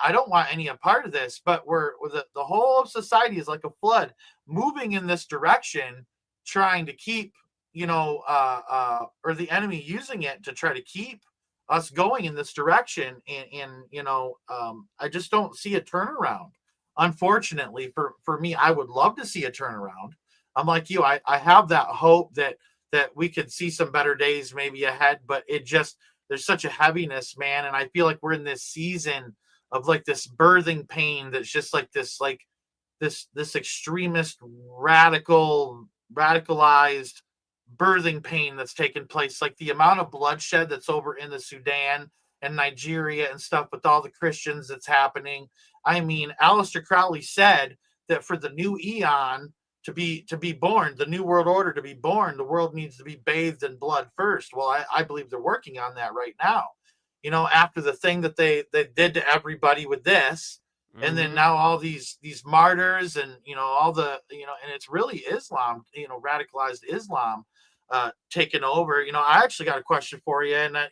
I don't want any a part of this. But we're the whole of society is like a flood moving in this direction, trying to keep or the enemy using it to try to keep us going in this direction. And I just don't see a turnaround. Unfortunately, for me, I would love to see a turnaround. I'm like you. I have that hope that we could see some better days maybe ahead, but there's such a heaviness, man. And I feel like we're in this season of like this birthing pain that's just like this extremist radicalized birthing pain that's taken place. Like the amount of bloodshed that's over in the Sudan and Nigeria and stuff with all the Christians that's happening. I mean, Aleister Crowley said that for the new eon to be born, the new world order to be born, the world needs to be bathed in blood first. Well, I believe they're working on that right now. After the thing that they did to everybody with this, and then Mm-hmm. now all these martyrs, and all the and it's really Islam, radicalized Islam taken over. I actually got a question for you, and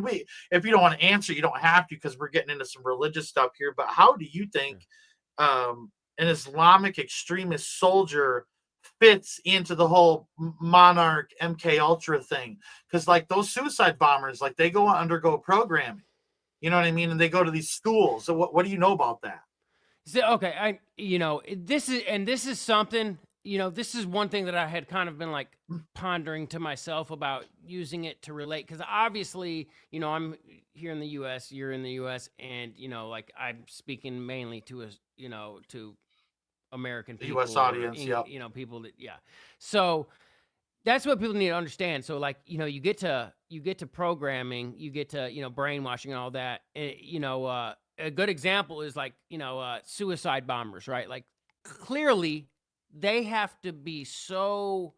we, if you don't want to answer, you don't have to, because we're getting into some religious stuff here. But how do you think an Islamic extremist soldier fits into the whole Monarch MK Ultra thing? Because like those suicide bombers, like they go undergo programming. You know what I mean? And they go to these schools. So what do you know about that? So, okay, this is something, this is one thing that I had kind of been like pondering to myself about using it to relate, because obviously, I'm here in the U.S., you're in the U.S., and like I'm speaking mainly to to American The U.S. people or audience, yep. people that, yeah. So that's what people need to understand. So like, you get to programming, you get to, brainwashing and all that. A good example is like, suicide bombers, right? Like clearly they have to be so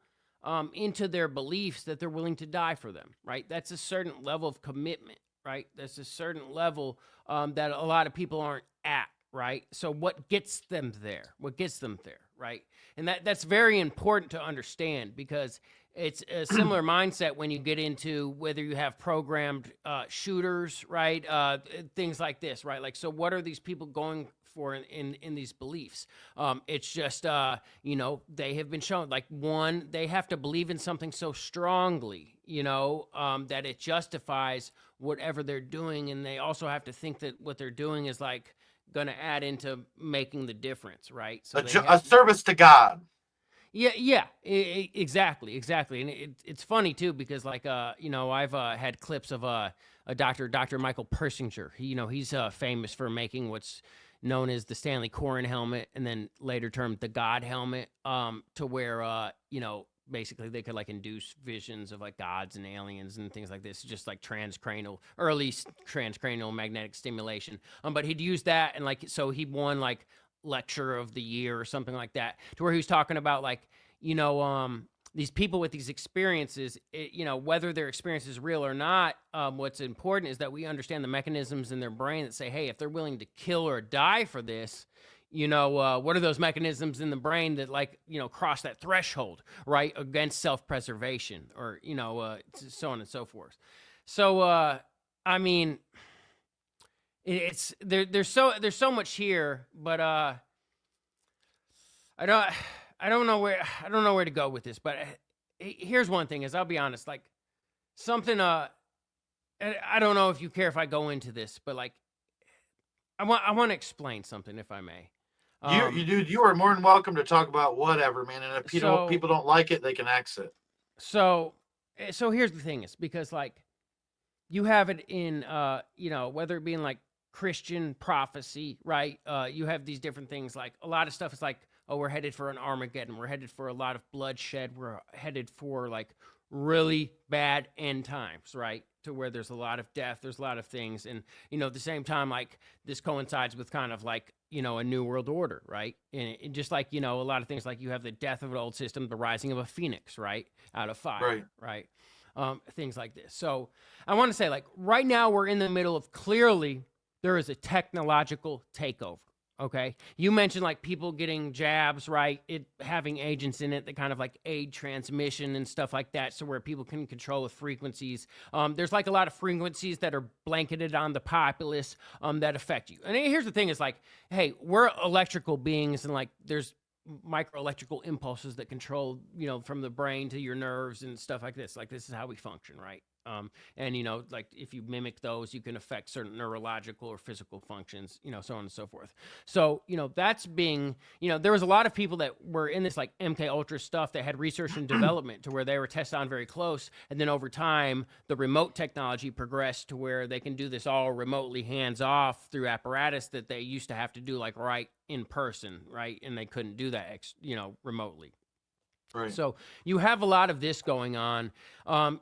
into their beliefs that they're willing to die for them, right? That's a certain level of commitment, right? That's a certain level that a lot of people aren't at, right? So what gets them there? What gets them there, right? And that's very important to understand, because it's a similar mindset when you get into whether you have programmed shooters, right? Things like this, right? Like, so what are these people going for in these beliefs? It's just, they have been shown, like, one, they have to believe in something so strongly, that it justifies whatever they're doing. And they also have to think that what they're doing is like going to add into making the difference, right? So they A have, service to God. yeah, yeah, exactly, exactly. And it's funny too, because like, I've had clips of a Dr. Michael Persinger. He's famous for making what's known as the Stanley Coren helmet, and then later termed the God helmet, to where basically they could like induce visions of like gods and aliens and things like this, just like early transcranial magnetic stimulation. But he'd use that, and like, so he won like lecture of the year or something like that, to where he was talking about like, these people with these experiences, whether their experience is real or not, what's important is that we understand the mechanisms in their brain that say, hey, if they're willing to kill or die for this, what are those mechanisms in the brain that like, cross that threshold, right, against self-preservation, or, so on and so forth. So, I mean, it's there's so much here, but I don't know where to go with this, but here's one thing is I'll be honest, like something and I don't know if you care if I go into this, but like I want to explain something if I may. You dude, you are more than welcome to talk about whatever, man. And if So people don't like it, they can exit. so so here's the thing is because like you have it in you know, whether it be in like Christian prophecy, right? You have these different things, like a lot of stuff is like, oh, we're headed for an Armageddon, we're headed for a lot of bloodshed, we're headed for like really bad end times, right? To where there's a lot of death, there's a lot of things. And you know, at the same time, like this coincides with kind of like, you know, a new world order, right? And just like, you know, a lot of things, like you have the death of an old system, the rising of a phoenix, right, out of fire, Right. right? Things like this. So I want to say, like, right now we're in the middle of, clearly there is a technological takeover. Okay. You mentioned like people getting jabs, right? It having agents in it that kind of like aid transmission and stuff like that. So where people can control the frequencies. There's like a lot of frequencies that are blanketed on the populace that affect you. And here's the thing is like, hey, we're electrical beings, and like there's microelectrical impulses that control, you know, from the brain to your nerves and stuff like this. Like this is how we function, right? And you know, like if you mimic those, you can affect certain neurological or physical functions, you know, so on and so forth. So, you know, that's being, you know, there was a lot of people that were in this like MK Ultra stuff that had research and development to where they were tested on very close. And then over time, the remote technology progressed to where they can do this all remotely, hands off, through apparatus that they used to have to do like right in person, right? And they couldn't do that, you know, remotely. Right. So you have a lot of this going on.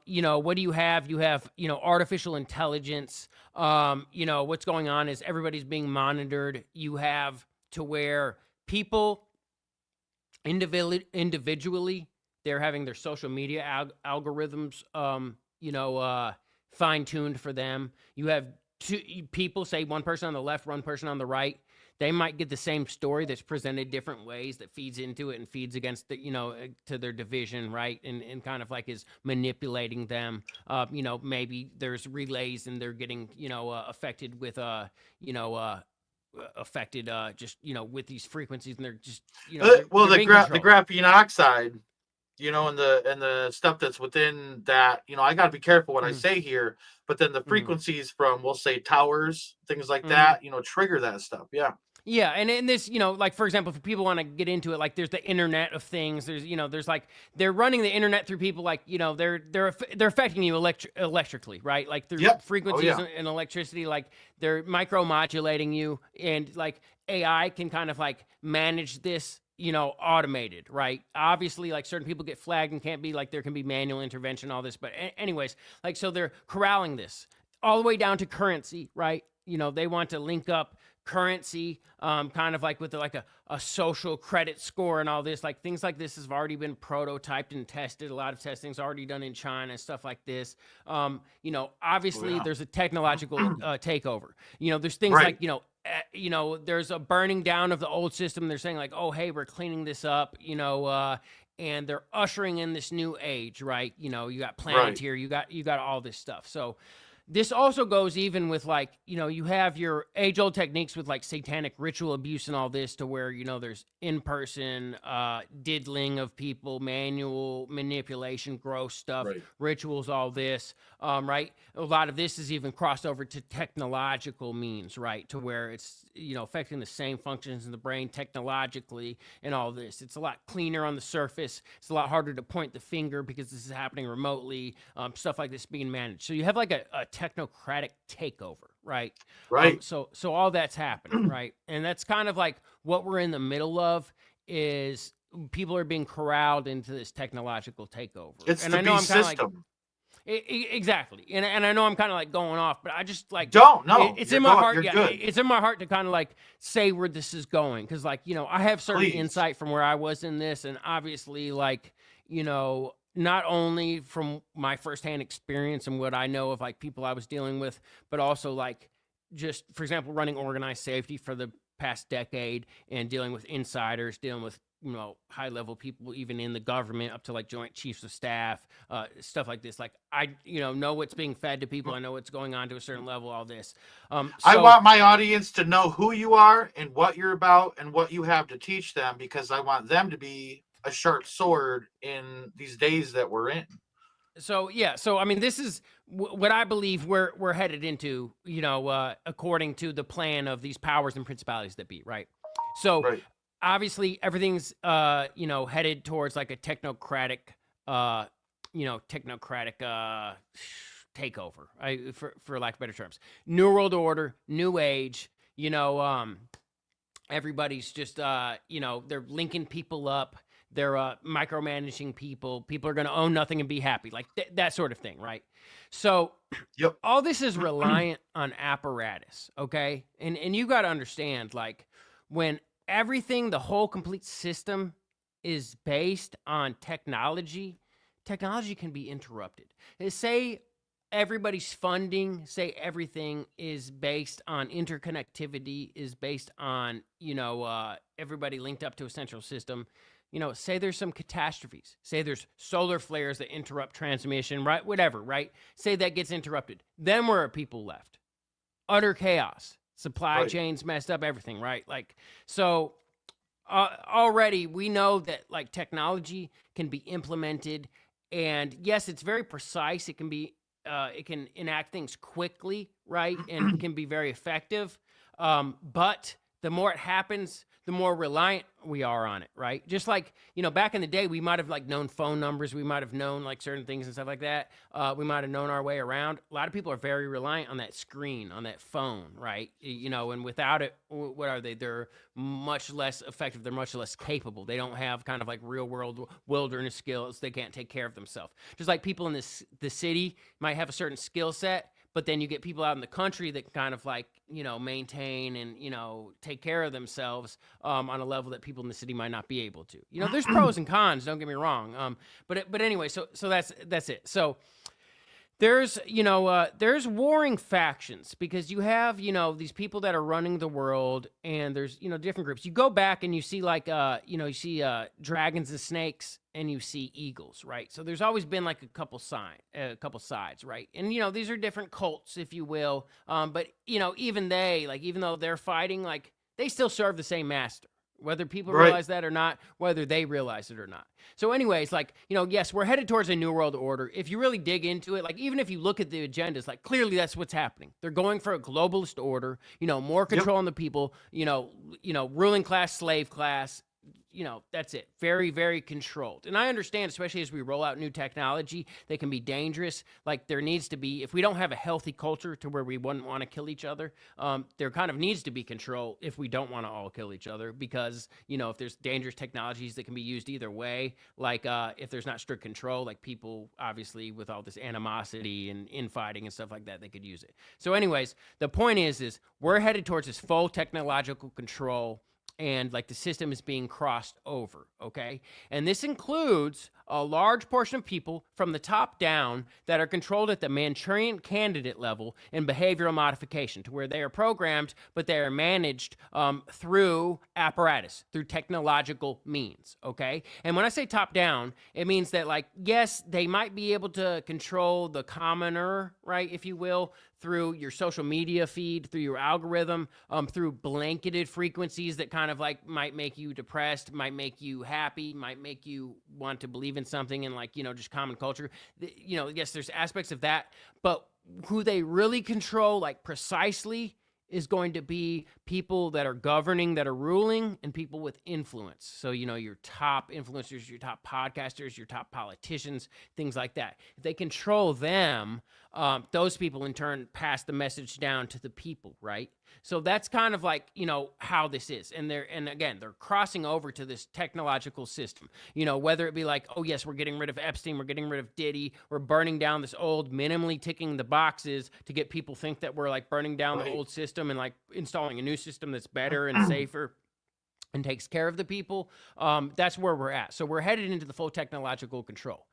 You know, what do you have? You have, you know, artificial intelligence. You know, what's going on is everybody's being monitored. You have to where people individually, they're having their social media algorithms, you know, fine tuned for them. You have two people, say one person on the left, one person on the right. They might get the same story that's presented different ways that feeds into it and feeds against the, you know, to their division, right? And kind of like is manipulating them. You know, maybe there's relays and they're getting, you know, affected with, you know, affected just, you know, with these frequencies, and they're just, you know, Well, they're being controlled. the graphene oxide, you know, and the stuff that's within that, you know, I got to be careful what I Mhm, say here, but then the mhm, frequencies from, we'll say, towers, things like mhm. that, you know, trigger that stuff. Yeah. Yeah, and in this, you know, like for example, if people want to get into it, like there's the Internet of Things. There's, you know, there's like they're running the internet through people, like, you know, they're affecting you electrically, right? Like through Yep. Oh frequencies yeah. and electricity, like they're micromodulating you, and like AI can kind of like manage this, you know, automated, right? Obviously, like certain people get flagged and can't be, like there can be manual intervention, all this, but anyways, like so they're corralling this all the way down to currency, right? You know, they want to link up currency, kind of like with like a social credit score and all this, like things like this have already been prototyped and tested. A lot of testing's already done in China and stuff like this. You know, Oh obviously yeah. there's a technological takeover. You know, there's things like, Right. you know, there's a burning down of the old system. They're saying like, oh, hey, we're cleaning this up, you know, and they're ushering in this new age, right? You know, you got Right. Planeteer, you got all this stuff. So this also goes even with like, you know, you have your age old techniques with like satanic ritual abuse and all this, to where, you know, there's in-person diddling of people, manual manipulation, gross stuff, Right. rituals, all this, right? A lot of this is even crossed over to technological means, right? To where it's, you know, affecting the same functions in the brain technologically and all this. It's a lot cleaner on the surface. It's a lot harder to point the finger because this is happening remotely, stuff like this being managed. So you have like a technocratic takeover, right? Right. So all that's happening, right? And that's kind of like what we're in the middle of, is people are being corralled into this technological takeover. It's And the I know I'm beast kind of like, system. exactly. And I know I'm kind of like going off, but I just like, Don't no. it's You're in my going. heart. You're Yeah, good. it's in my heart to kind of like say where this is going, because like, you know, I have certain Please. insight from where I was in this, and obviously like, you know, not only from my firsthand experience and what I know of like people I was dealing with, but also like just, for example, running organized safety for the past decade and dealing with insiders, dealing with, you know, high level people even in the government, up to like joint chiefs of staff, stuff like this. Like I, you know what's being fed to people. I know what's going on to a certain level, all this. I So want my audience to know who you are and what you're about and what you have to teach them, because I want them to be a sharp sword in these days that we're in. So yeah, so I mean, this is what I believe we're headed into. According to the plan of these powers and principalities that be, right? So Right. obviously everything's headed towards like a technocratic takeover, for lack of better terms. New world order, new age. Everybody's just they're linking people up. They're micromanaging people. People are going to own nothing and be happy, like that sort of thing, right? So Yep. all this is reliant on apparatus, okay? And you got to understand, like, when everything, the whole complete system is based on technology, technology can be interrupted. Say everybody's funding, say everything is based on interconnectivity, is based on everybody linked up to a central system. Say there's some catastrophes, say there's solar flares that interrupt transmission, right? Whatever, right? Say that gets interrupted. Then where are people left? Utter chaos. Supply Right. chains messed up, everything, right? Like, so already we know that like technology can be implemented, and yes, it's very precise. It can enact things quickly, right? And can be very effective. But the more it happens, the more reliant we are on it, right? Just like, back in the day, we might have like known phone numbers. We might have known like certain things and stuff like that. We might have known our way around. A lot of people are very reliant on that screen, on that phone, right? And without it, what are they? They're much less effective. They're much less capable. They don't have kind of like real world wilderness skills. They can't take care of themselves. Just like people in the city might have a certain skill set, but then you get people out in the country that can kind of like, maintain and, take care of themselves on a level that people in the city might not be able to. There's pros and cons, don't get me wrong. But anyway, so that's it. So there's warring factions, because you have, these people that are running the world, and there's, different groups. You go back and you see like, you see dragons and snakes, and you see eagles, right? So there's always been like a couple sides, right? And, these are different cults, if you will. But, even though they're fighting, like, they still serve the same master, whether people Right. realize that or not, whether they realize it or not. So anyways, like, yes, we're headed towards a new world order. If you really dig into it, like, even if you look at the agendas, like, clearly that's what's happening. They're going for a globalist order, more control on the people, ruling class, slave class. That's it. Very, very controlled. And I understand, especially as we roll out new technology, they can be dangerous. Like, there needs to be, if we don't have a healthy culture to where we wouldn't want to kill each other, there kind of needs to be control if we don't want to all kill each other, because, if there's dangerous technologies that can be used either way, like if there's not strict control, like people, obviously, with all this animosity and infighting and stuff like that, they could use it. So anyways, the point is we're headed towards this full technological control, and like the system is being crossed over, okay? And this includes a large portion of people from the top down that are controlled at the Manchurian candidate level in behavioral modification, to where they are programmed, but they are managed through apparatus, through technological means, okay? And when I say top down, it means that, like, yes, they might be able to control the commoner, right, if you will, through your social media feed, through your algorithm, through blanketed frequencies that kind of like might make you depressed, might make you happy, might make you want to believe in something, and like, just common culture. Yes, there's aspects of that, but who they really control, like, precisely, is going to be people that are governing, that are ruling, and people with influence. So, your top influencers, your top podcasters, your top politicians, things like that. If they control them, those people in turn pass the message down to the people, right? So that's kind of like, how this is. And they're crossing over to this technological system, whether it be like, oh yes, we're getting rid of Epstein, we're getting rid of Diddy, we're burning down this old, minimally ticking the boxes to get people think that we're like burning down the old system and like installing a new system that's better and safer and takes care of the people. That's where we're at. So we're headed into the full technological control.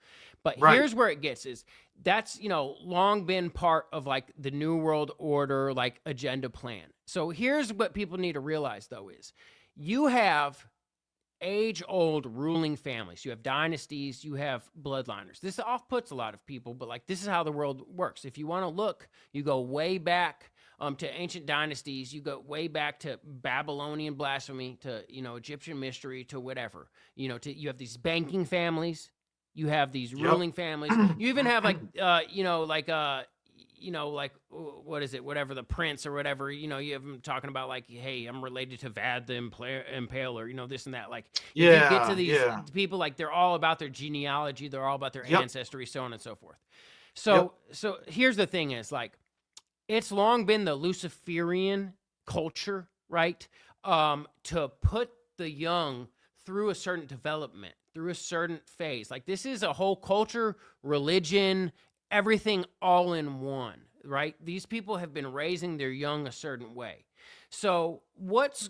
But here's where it gets is that's, long been part of like the New World Order, like agenda plan. So here's what people need to realize, though, is you have age-old ruling families. You have dynasties, you have bloodliners. This off-puts a lot of people, but like this is how the world works. If you want to look, you go way back to ancient dynasties. You go way back to Babylonian blasphemy, to Egyptian mystery, to whatever. You have these banking families, you have these Yep. ruling families. You even have like what is it? Whatever, the prince or whatever. You have them talking about like, hey, I'm related to Vad the Impaler. This and that. Like, if you get to these people, like they're all about their genealogy, they're all about their ancestry, so on and so forth. So here's the thing: is like, it's long been the Luciferian culture, right? To put the young through a certain development, through a certain phase. Like, this is a whole culture, religion, everything all in one, right? These people have been raising their young a certain way. So what's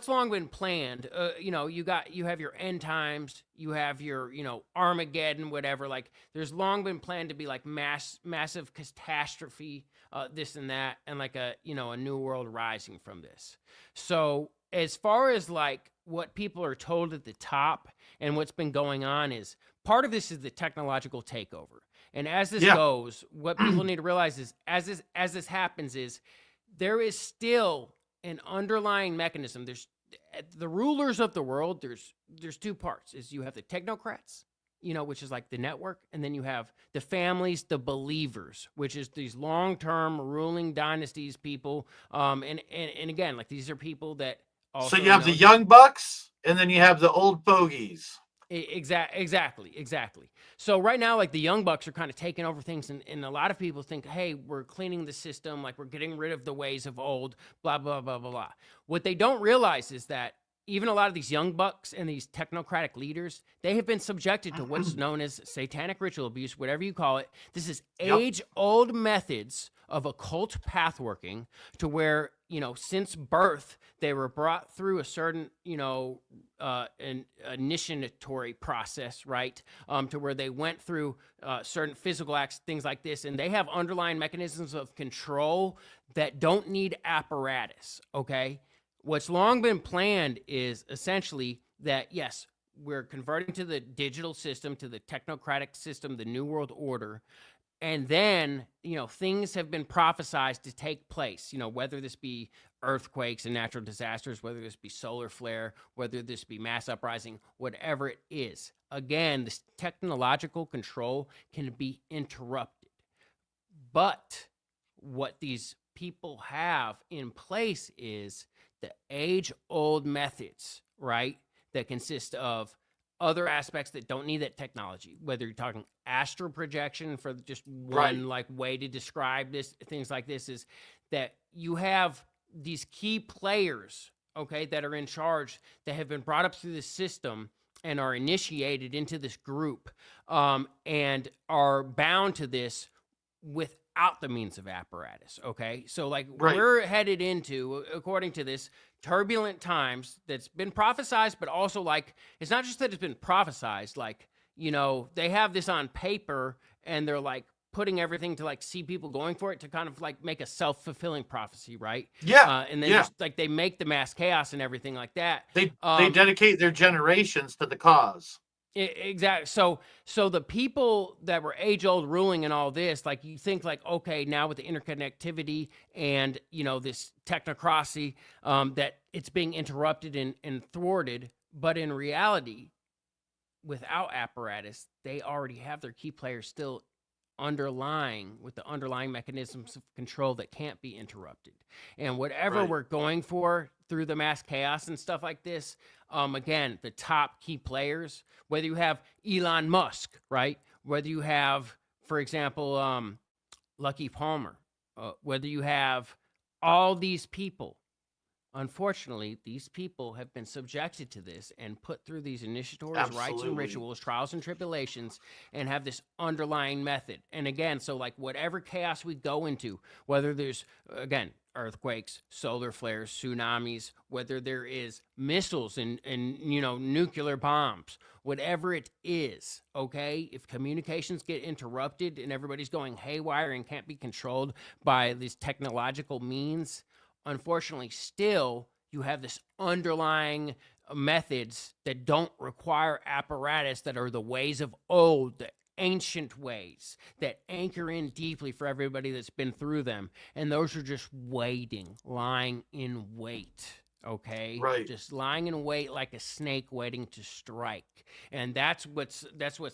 long been planned? You have your end times, you have your Armageddon, whatever. Like, there's long been planned to be like massive catastrophe, this and that, and like a new world rising from this. So as far as like what people are told at the top and what's been going on, is part of this is the technological takeover. And as this goes, what people need to realize is, as this happens, is there is still an underlying mechanism. There's the rulers of the world. There's two parts. Is you have the technocrats, which is like the network, and then you have the families, the believers, which is these long-term ruling dynasties, people. And again, like, these are people that also. So you have the young bucks, and then you have the old fogies. Exactly. So right now, like, the young bucks are kind of taking over things, and a lot of people think, hey, we're cleaning the system, like we're getting rid of the ways of old, blah, blah, blah, blah, blah. What they don't realize is that even a lot of these young bucks and these technocratic leaders, they have been subjected to what's known as satanic ritual abuse, whatever you call it. This is age-old methods of occult pathworking, to where, since birth, they were brought through a certain, an initiatory process, right? To where they went through certain physical acts, things like this, and they have underlying mechanisms of control that don't need apparatus, okay? What's long been planned is essentially that, yes, we're converting to the digital system, to the technocratic system, the New World Order. And then, things have been prophesized to take place, whether this be earthquakes and natural disasters, whether this be solar flare, whether this be mass uprising, whatever it is. Again, this technological control can be interrupted. But what these people have in place is the age-old methods, right, that consist of other aspects that don't need that technology, whether you're talking astral projection, for just one like way to describe this, things like this, is that you have these key players, okay, that are in charge, that have been brought up through the system and are initiated into this group, and are bound to this without the means of apparatus, okay? So, like, we're headed into, according to this, turbulent times that's been prophesized, but also, like, it's not just that it's been prophesized, like, they have this on paper, and they're, like, putting everything to, like, see people going for it, to kind of, like, make a self-fulfilling prophecy, right? And then just, like, they make the mass chaos and everything like that. They dedicate their generations to the cause. Exactly. So the people that were age-old ruling and all this, like, you think like, okay, now with the interconnectivity and, this technocracy, that it's being interrupted and thwarted. But in reality, without apparatus, they already have their key players still with the underlying mechanisms of control that can't be interrupted. And whatever we're going for through the mass chaos and stuff like this, again, the top key players, whether you have Elon Musk, right? Whether you have, for example, Lucky Palmer, whether you have all these people, unfortunately, these people have been subjected to this and put through these initiatories, rites and rituals, trials and tribulations, and have this underlying method. And again, so like whatever chaos we go into, whether there's, again, earthquakes, solar flares, tsunamis, whether there is missiles and nuclear bombs, whatever it is, okay? If communications get interrupted and everybody's going haywire and can't be controlled by these technological means, unfortunately, still, you have this underlying methods that don't require apparatus, that are the ways of old, that ancient ways that anchor in deeply for everybody that's been through them. And those are just waiting, lying in wait. Okay, Right. just lying in wait like a snake waiting to strike. And that's what's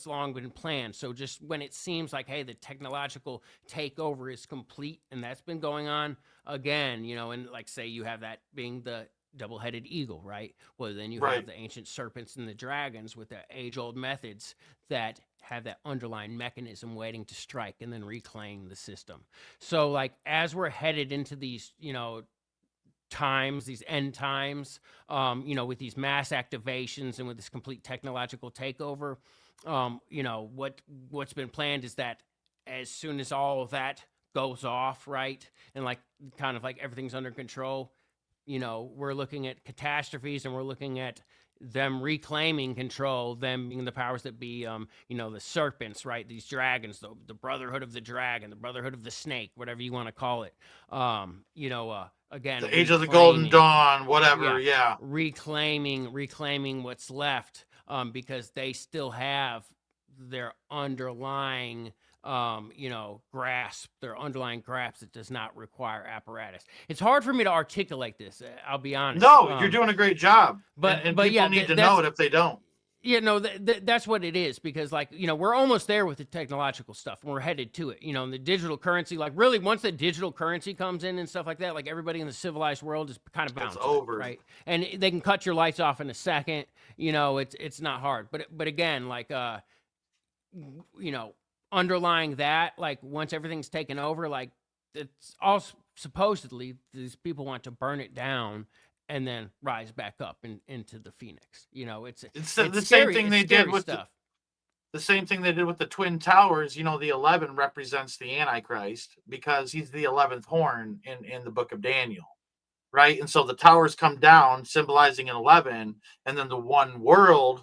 long been planned. So just when it seems like, hey, the technological takeover is complete, and that's been going on again, and like say you have that being the double-headed eagle, right? Well, then you have Right. the ancient serpents and the dragons with the age-old methods that have that underlying mechanism waiting to strike and then reclaim the system. So like as we're headed into these, times, these end times, with these mass activations and with this complete technological takeover, what's been planned is that as soon as all of that goes off, right, and like kind of like everything's under control, we're looking at catastrophes and we're looking at them reclaiming control, them being the powers that be, the serpents, right? These dragons, the Brotherhood of the Dragon, the Brotherhood of the Snake, whatever you want to call it. Again, The Age of the Golden reclaiming, Dawn, whatever. yeah, Yeah. reclaiming what's left, because they still have their underlying their underlying grasp that does not require apparatus. It's hard for me to articulate this, I'll be honest. No, you're doing a great job. But And but people yeah, need to know it if they don't. yeah, no, that's what it is, because like, we're almost there with the technological stuff. We're headed to it, and the digital currency, like really once the digital currency comes in and stuff like that, like everybody in the civilized world is kind of bound It's to it, over. right? And they can cut your lights off in a second, it's not hard. But again, like, underlying that, like once everything's taken over, like it's all supposedly these people want to burn it down and then rise back up into the phoenix. It's It's the same scary. thing It's they did scary with stuff. the same thing they did with the Twin Towers. The 11 represents the Antichrist because he's the 11th horn in the book of Daniel, right? And so the towers come down, symbolizing an 11, and then the one world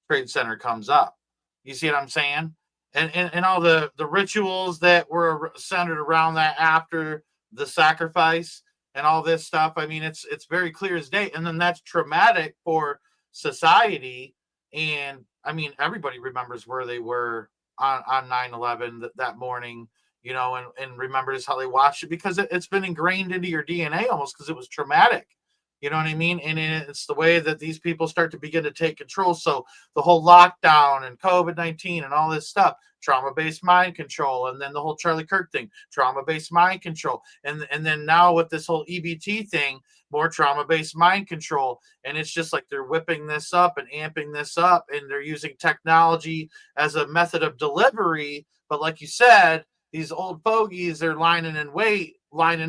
trade center comes up. You see what I'm saying? And all the rituals that were centered around that after the sacrifice and all this stuff. I mean, it's very clear as day. And then that's traumatic for society. And I mean, everybody remembers where they were on 9/11 that morning, and remembers how they watched it because it's been ingrained into your DNA almost because it was traumatic. You know what I mean? And it's the way that these people start to begin to take control. So the whole lockdown and COVID-19 and all this stuff, trauma-based mind control, and then the whole Charlie Kirk thing, trauma-based mind control, and then now with this whole EBT thing, more trauma-based mind control, and it's just like they're whipping this up and amping this up, and they're using technology as a method of delivery. But like you said, these old fogies are lining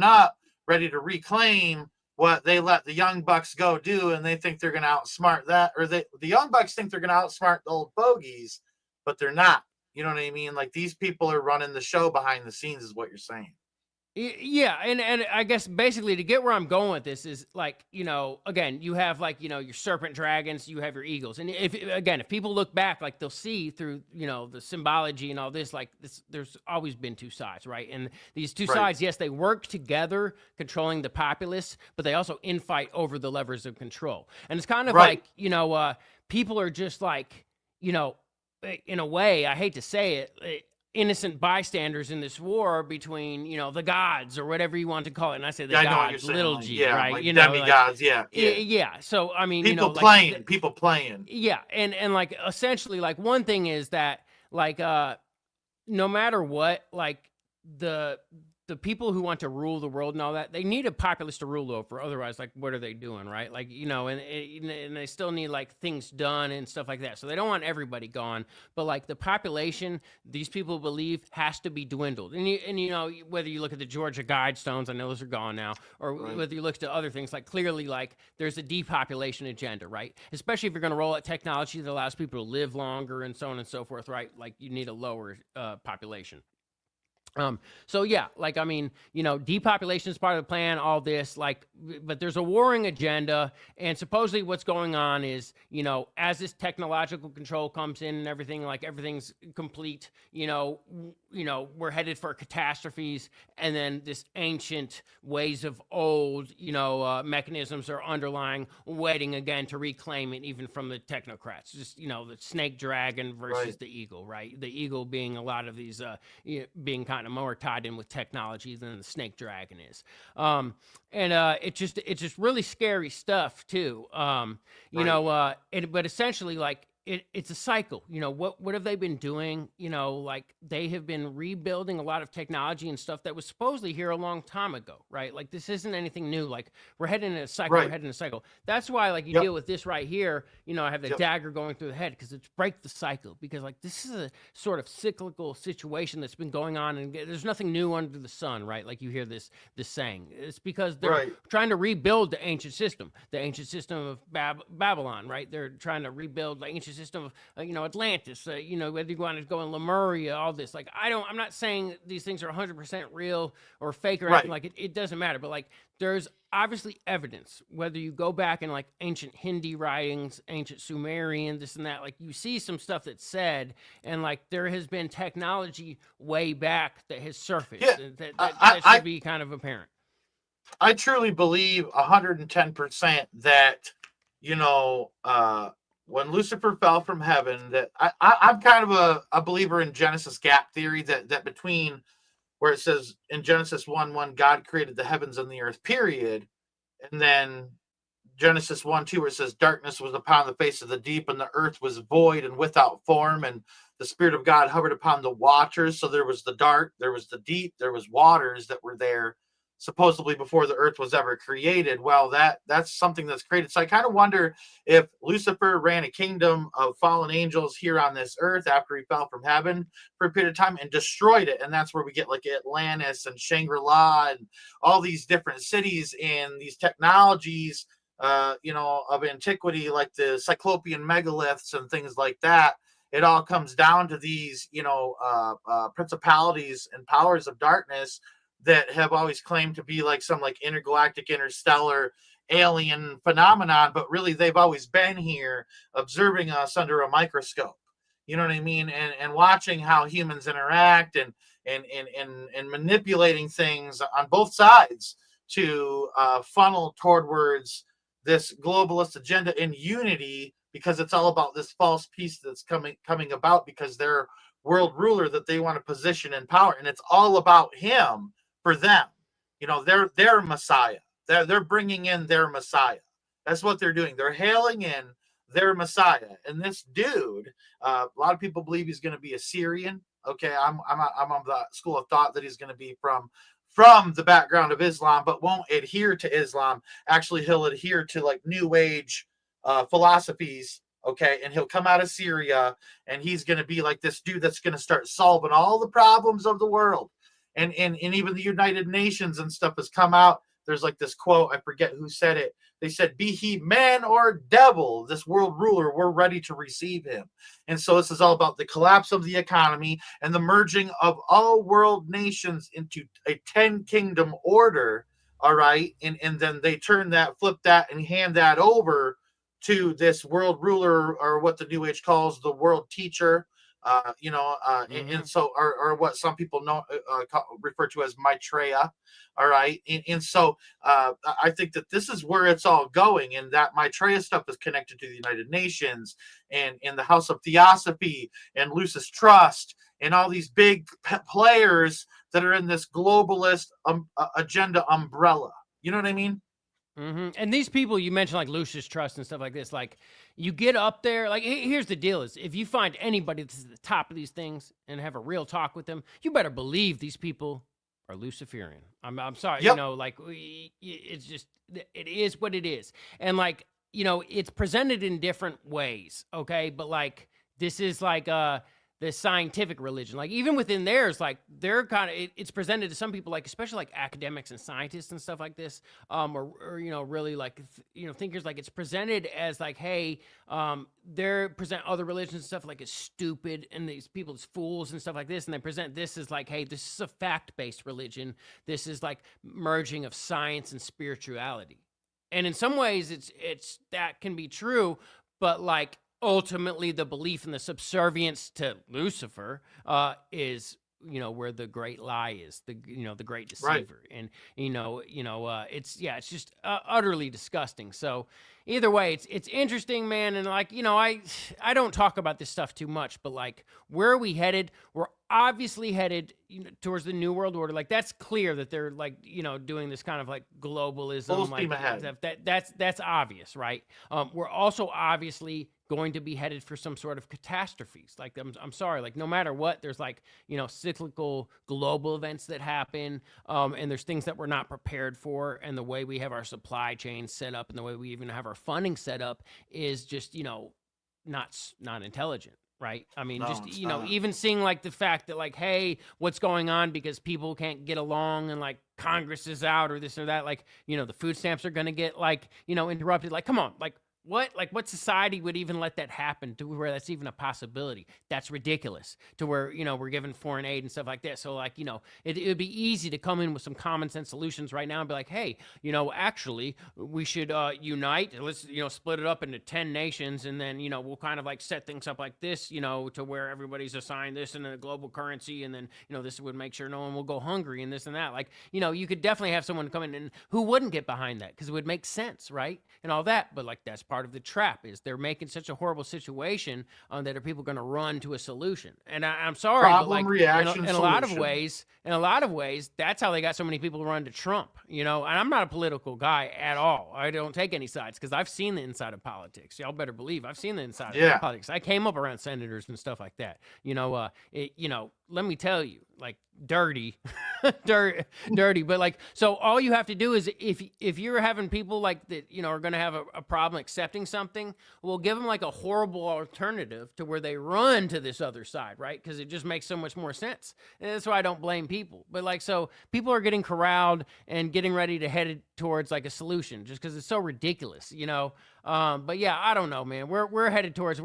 up, ready to reclaim what they let the young bucks go do, and they think they're going to outsmart that, or the young bucks think they're going to outsmart the old fogies, but they're not. You know what I mean? Like these people are running the show behind the scenes, is what you're saying. Yeah, and I guess basically to get where I'm going with this is like, again, you have like, your serpent dragons, you have your eagles. And if people look back, like they'll see through, the symbology and all this, like this, there's always been two sides, right? And these two sides, yes, they work together controlling the populace, but they also infight over the levers of control. And it's kind of like, people are just like, in a way, I hate to say it, innocent bystanders in this war between, the gods or whatever you want to call it. And I say the gods, little like, g, right? Like demigods, yeah. So I mean, people playing. Yeah, and like essentially, like one thing is that like no matter what, like the people who want to rule the world and all that, they need a populace to rule over. Otherwise, like, what are they doing, right? Like, and they still need like things done and stuff like that. So they don't want everybody gone, but like the population, these people believe has to be dwindled. And whether you look at the Georgia Guidestones, I know those are gone now, or whether you look to other things, like clearly, like there's a depopulation agenda, right? Especially if you're going to roll out technology that allows people to live longer and so on and so forth, right? Like you need a lower population. So yeah, like I mean, depopulation is part of the plan, all this, like, but there's a warring agenda, and supposedly what's going on is, as this technological control comes in and everything, like everything's complete, we're headed for catastrophes, and then this ancient ways of old, mechanisms are underlying, waiting again to reclaim it, even from the technocrats. Just the snake dragon versus Right. the eagle, right? The eagle being a lot of these, being kind of more tied in with technology than the snake dragon is. And it's just really scary stuff too. Right. But essentially, like, it's a cycle. What have they been doing? Like, they have been rebuilding a lot of technology and stuff that was supposedly here a long time ago, right? Like, this isn't anything new. Like, we're heading in a cycle. We're Right. heading in a cycle. That's why, like, you Yep. deal with this right here. I have the Yep. dagger going through the head because it's break the cycle. Because, like, this is a sort of cyclical situation that's been going on, and there's nothing new under the sun, right? Like, you hear this saying. It's because they're Right. trying to rebuild the ancient system of Babylon, right? They're trying to rebuild the ancient system of Atlantis. Whether you want to go in Lemuria, all this. Like, I'm not saying these things are 100% real or fake or anything. Right. Like, it doesn't matter. But, like, there's obviously evidence, whether you go back in, like, ancient Hindi writings, ancient Sumerian, this and that, like, you see some stuff that's said, and, like, there has been technology way back that has surfaced, Yeah. and that I, that, I, that I should be kind of apparent. I truly believe 110% that, you know, when Lucifer fell from heaven, that I'm kind of a believer in Genesis gap theory, that between where it says in Genesis 1:1, God created the heavens and the earth, period. And then Genesis 1:2, where it says, darkness was upon the face of the deep, and the earth was void and without form, and the Spirit of God hovered upon the waters. So there was the dark, there was the deep, there was waters that were there supposedly before the earth was ever created. Well, that's something that's created. So I kind of wonder if Lucifer ran a kingdom of fallen angels here on this earth after he fell from heaven for a period of time and destroyed it. And that's where we get like Atlantis and Shangri-La and all these different cities and these technologies, of antiquity, like the Cyclopean megaliths and things like that. It all comes down to these, principalities and powers of darkness that have always claimed to be like some like intergalactic, interstellar alien phenomenon, but really they've always been here observing us under a microscope. You know what I mean? And watching how humans interact and manipulating things on both sides to funnel towards this globalist agenda in unity, because it's all about this false peace that's coming about because they're world ruler that they want to position in power, and it's all about him for them. Their Messiah. They're bringing in their Messiah. That's what they're doing. They're hailing in their Messiah, and this dude. A lot of people believe he's going to be Assyrian. Okay, I'm on the school of thought that he's going to be from the background of Islam, but won't adhere to Islam. Actually, he'll adhere to like New Age philosophies. Okay, and he'll come out of Syria, and he's going to be like this dude that's going to start solving all the problems of the world. And even the United Nations and stuff has come out. There's like this quote, I forget who said it. They said, be he man or devil, this world ruler, we're ready to receive him. And so this is all about the collapse of the economy and the merging of all world nations into a 10 kingdom order. All right. And then they flip that and hand that over to this world ruler, or what the New Age calls the world teacher, and Mm-hmm. so, or what some people refer to as Maitreya. All right, and so I think that this is where it's all going, and that Maitreya stuff is connected to the United Nations and the House of Theosophy and Lucis Trust and all these big players that are in this globalist agenda umbrella. You know what I mean? And these people you mentioned, like Lucius Trust and stuff like this, like, you get up there, like, here's the deal: is if you find anybody that's at the top of these things and have a real talk with them, you better believe these people are Luciferian. I'm sorry, Yep. like, it's just, it is what it is, and, like, it's presented in different ways, okay, but, like, this is like the scientific religion. Like even within theirs, like they're kind of it's presented to some people, like especially like academics and scientists and stuff like this, or you know really like you know thinkers. Like it's presented as like, hey, they're present other religions and stuff like as stupid and these people as fools and stuff like this, and they present this as like, hey, this is a fact-based religion. This is like merging of science and spirituality. And in some ways, it's that can be true, but like ultimately the belief in the subservience to Lucifer is you know where the great lie is, the you know the great Right. deceiver. And it's it's just utterly disgusting. So either way, it's interesting, man. And like you know I don't talk about this stuff too much, but like where are we headed? We're obviously headed towards the new world order. Like that's clear that they're like you know doing this kind of like globalism, Full like steam ahead. that's obvious, right? We're also obviously going to be headed for some sort of catastrophes. Like I'm sorry, like no matter what, there's like you know cyclical global events that happen, and there's things that we're not prepared for, and the way we have our supply chain set up, and the way we even have our funding set up is just you know not intelligent. Right. I mean, No, just, it's you know, not. even seeing like the fact that like, hey, what's going on because people can't get along and like Congress is out or this or that, like, you know, the food stamps are going to get like, you know, interrupted. Like, come on, what society would even let that happen to where that's even a possibility? That's ridiculous to where, you know, we're giving foreign aid and stuff like that. So like, you know, it would be easy to come in with some common sense solutions right now and be like, hey, you know, actually we should unite. Let's, you know, split it up into 10 nations. And then, you know, we'll kind of like set things up like this, you know, to where everybody's assigned this and a global currency. And then, you know, this would make sure no one will go hungry and this and that. Like, you know, you could definitely have someone come in and who wouldn't get behind that because it would make sense, right? And all that. But like, that's part of the trap is they're making such a horrible situation that are people going to run to a solution. And I'm sorry, but Problem, like reaction, in a lot of solution. ways, that's how they got so many people to run to Trump, you know, and I'm not a political guy at all. I don't take any sides because I've seen the inside of politics. Y'all better believe I've seen the inside of Yeah. politics. I came up around senators and stuff like that. You know, let me tell you, like dirty, dirty. But like, so all you have to do is if you're having people like that, you know, are going to have a problem accepting something, well, give them like a horrible alternative to where they run to this other side, right? Because it just makes so much more sense. And that's why I don't blame people. But like, so people are getting corralled and getting ready to head towards like a solution just because it's so ridiculous, you know. But yeah, I don't know, man. We're headed towards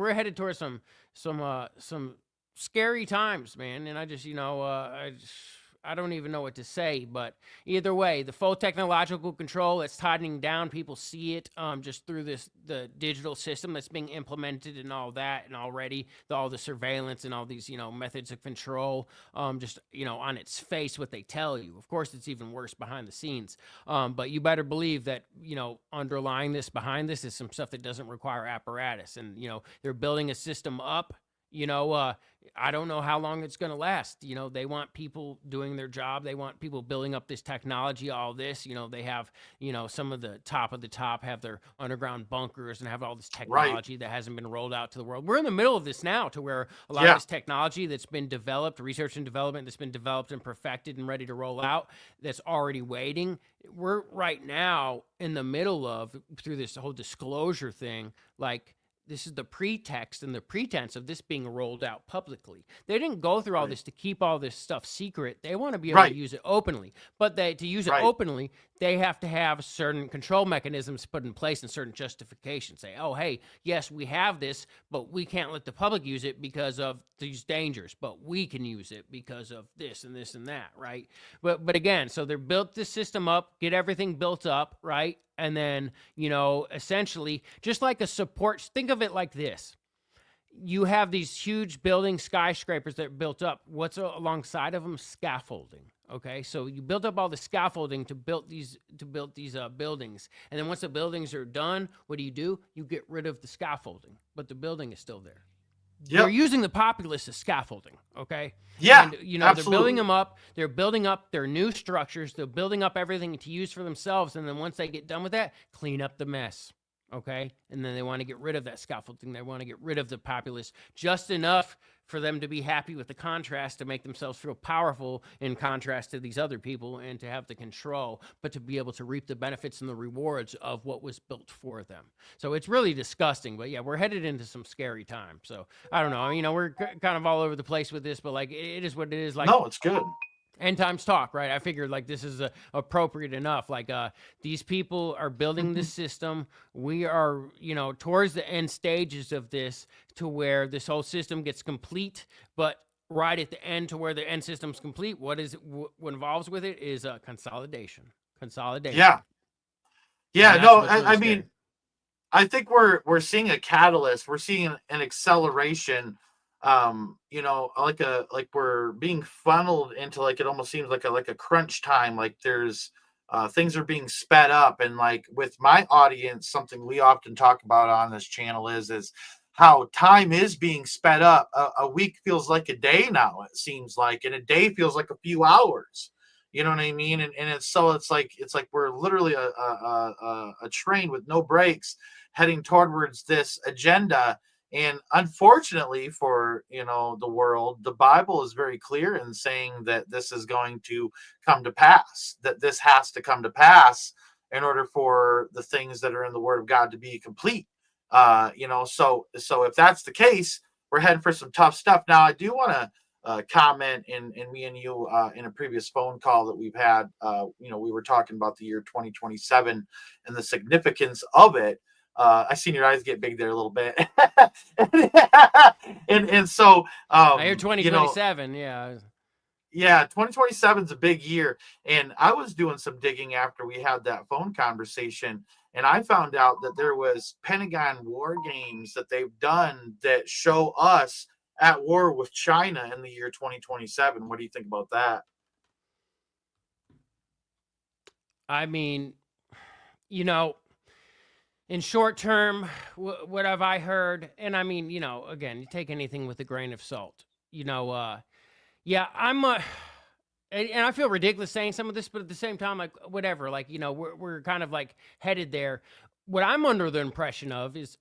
some scary times, man. And I just, you know, I don't even know what to say, but either way, the full technological control that's tightening down, people see it just through the digital system that's being implemented and all that, and already all the surveillance and all these, you know, methods of control, just, you know, on its face, what they tell you. Of course, it's even worse behind the scenes, but you better believe that, you know, underlying this, behind this is some stuff that doesn't require apparatus, and, you know, they're building a system up. You know, I don't know how long it's going to last. You know, they want people doing their job. They want people building up this technology, all this. You know, they have, you know, some of the top have their underground bunkers and have all this Right. technology that hasn't been rolled out to the world. We're in the middle of this now to where a lot of Yeah. this technology that's been developed, research and development that's been developed and perfected and ready to roll out, that's already waiting. We're right now in the middle of, through this whole disclosure thing, like, this is the pretext and the pretense of this being rolled out publicly. They didn't go through all Right. this to keep all this stuff secret. They want to be able to Right. use it openly. But to use it Right. openly, they have to have certain control mechanisms put in place and certain justifications. Say, oh, hey, yes, we have this, but we can't let the public use it because of these dangers. But we can use it because of this and this and that, right? But again, so they're built this system up, get everything built up, right? And then, you know, essentially, just like a support, think of it like this. You have these huge building skyscrapers that are built up. What's alongside of them? Scaffolding. Okay, so you build up all the scaffolding to build these buildings, and then once the buildings are done, what do? You get rid of the scaffolding, but the building is still there. They're Yep. using the populace as scaffolding, okay? Yeah. And, you know, they're building Absolutely. them up. They're building up their new structures. They're building up everything to use for themselves. And then once they get done with that, clean up the mess, Okay. And then they want to get rid of that scaffolding. They want to get rid of the populace just enough for them to be happy with the contrast, to make themselves feel powerful in contrast to these other people, and to have the control, but to be able to reap the benefits and the rewards of what was built for them. So it's really disgusting. But yeah, we're headed into some scary times. So I don't know. We're kind of all over the place with this, but like it is what it is. Like, No, it's good. end times talk, right? I figured like this is appropriate enough. Like these people are building this system. We are, towards the end stages of this, to where this whole system gets complete. But right at the end, to where the end system's complete, what involves with it is consolidation. Yeah. Yeah. And that's No, what's really I scary. mean, I think we're seeing a catalyst. We're seeing an acceleration. Like we're being funneled into, like, it almost seems like a crunch time. Like there's things are being sped up, and like with my audience, something we often talk about on this channel is how time is being sped up. A week feels like a day now. It seems like, and a day feels like a few hours. You know what I mean? And it's like we're literally a train with no brakes heading towards this agenda. And unfortunately for the world, the Bible is very clear in saying that this is going to come to pass, that this has to come to pass in order for the things that are in the Word of God to be complete. So if that's the case, we're heading for some tough stuff. Now, I do want to comment in me and you in a previous phone call that we've had. We were talking about the year 2027 and the significance of it. I seen your eyes get big there a little bit, and so I hear 2027. Yeah. yeah, 2027 is a big year. And I was doing some digging after we had that phone conversation, and I found out that there was Pentagon war games that they've done that show us at war with China in the year 2027. What do you think about that? I mean, you know, in short term, what have I heard? And I mean, again, you take anything with a grain of salt. Yeah, I'm and I feel ridiculous saying some of this, but at the same time, like whatever, like we're kind of like headed there. What I'm under the impression of is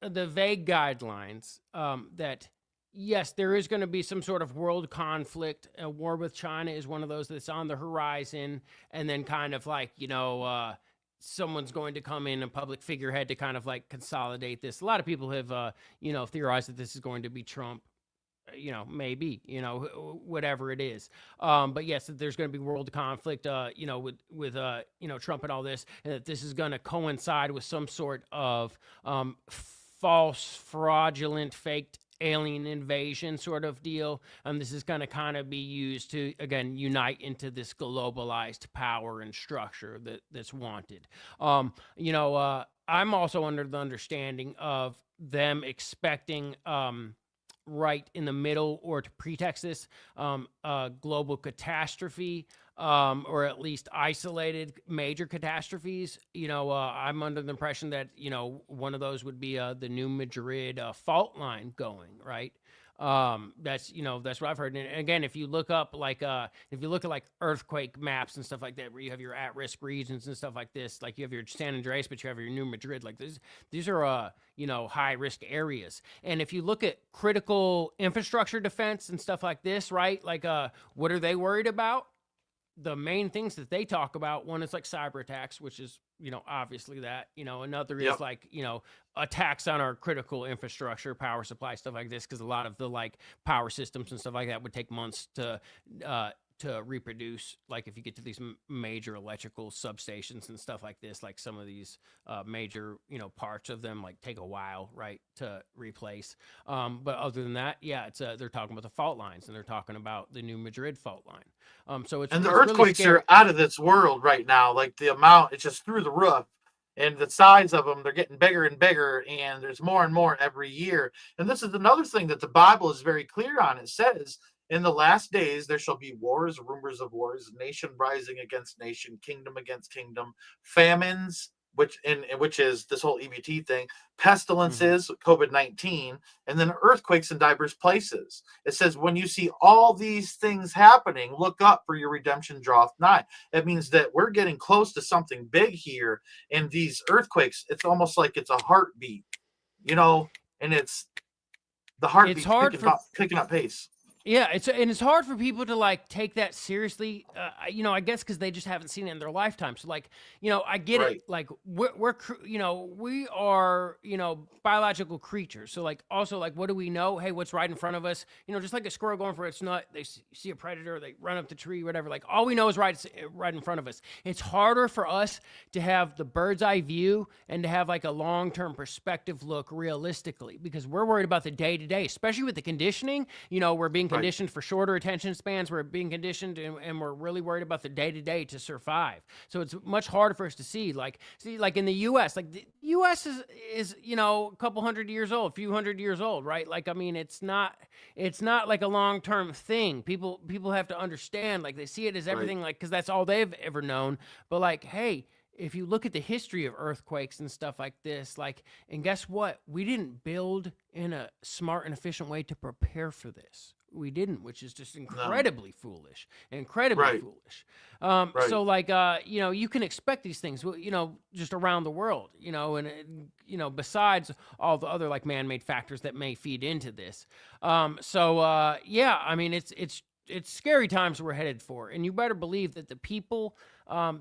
the vague guidelines, that yes, there is going to be some sort of world conflict. A war with China is one of those that's on the horizon, and then kind of like someone's going to come in, a public figurehead, to kind of like consolidate this. A lot of people have theorized that this is going to be Trump. Maybe, whatever it is. But yes, there's going to be world conflict, with Trump and all this, and that this is going to coincide with some sort of false, fraudulent, faked alien invasion sort of deal. This is going to kind of be used to, again, unite into this globalized power and structure that's wanted. I'm also under the understanding of them expecting, right in the middle, or to pretext this, global catastrophe, or at least isolated major catastrophes. I'm under the impression that one of those would be the New Madrid fault line going right. That's what I've heard. And again, if you look up if you look at like earthquake maps and stuff like that, where you have your at-risk regions and stuff like this, like you have your San Andreas, but you have your New Madrid, like these are high-risk areas. And if you look at critical infrastructure defense and stuff like this, right, like what are they worried about? The main things that they talk about, one is like cyber attacks, which is obviously that. Another is Yep. like attacks on our critical infrastructure, power supply, stuff like this, because a lot of the like power systems and stuff like that would take months to reproduce. Like if you get to these major electrical substations and stuff like this, like some of these major parts of them like take a while, right, to replace. But other than that, yeah, it's they're talking about the fault lines, and they're talking about the New Madrid fault line. So it's And the really earthquakes scary. are out of this world right now. Like the amount, it's just through the roof. And the size of them, they're getting bigger and bigger, and there's more and more every year. And this is another thing that the Bible is very clear on. It says, in the last days, there shall be wars, rumors of wars, nation rising against nation, kingdom against kingdom, famines, which is this whole EBT thing, Mhm. pestilences, COVID-19, and then earthquakes in diverse places. It says when you see all these things happening, look up, for your redemption draweth nigh. It means that we're getting close to something big here. And these earthquakes, it's almost like it's a heartbeat, and it's the It's heartbeat's hard for picking up pace. Yeah, it's hard for people to like take that seriously. I guess because they just haven't seen it in their lifetime. So like, I get it. Right, Like we are biological creatures. So like also like what do we know? Hey, what's right in front of us? Just like a squirrel going for its nut, they see a predator, they run up the tree, whatever. Like all we know is right in front of us. It's harder for us to have the bird's eye view and to have like a long term perspective look realistically because we're worried about the day to day, especially with the conditioning. We're being right, conditioned for shorter attention spans. We're being conditioned and we're really worried about the day to day to survive. So it's much harder for us to see. Like in the U.S., like the U.S. is a couple hundred years old, a few hundred years old, right? Like I mean, it's not like a long term thing. People have to understand. Like they see it as right, everything, like because that's all they've ever known. But like, hey, if you look at the history of earthquakes and stuff like this, like, and guess what? We didn't build in a smart and efficient way to prepare for this. We didn't, which is just no, incredibly foolish, incredibly right, foolish. right, So like, you can expect these things, just around the world, and besides all the other like man-made factors that may feed into this. Yeah, I mean, it's scary times we're headed for, and you better believe that the people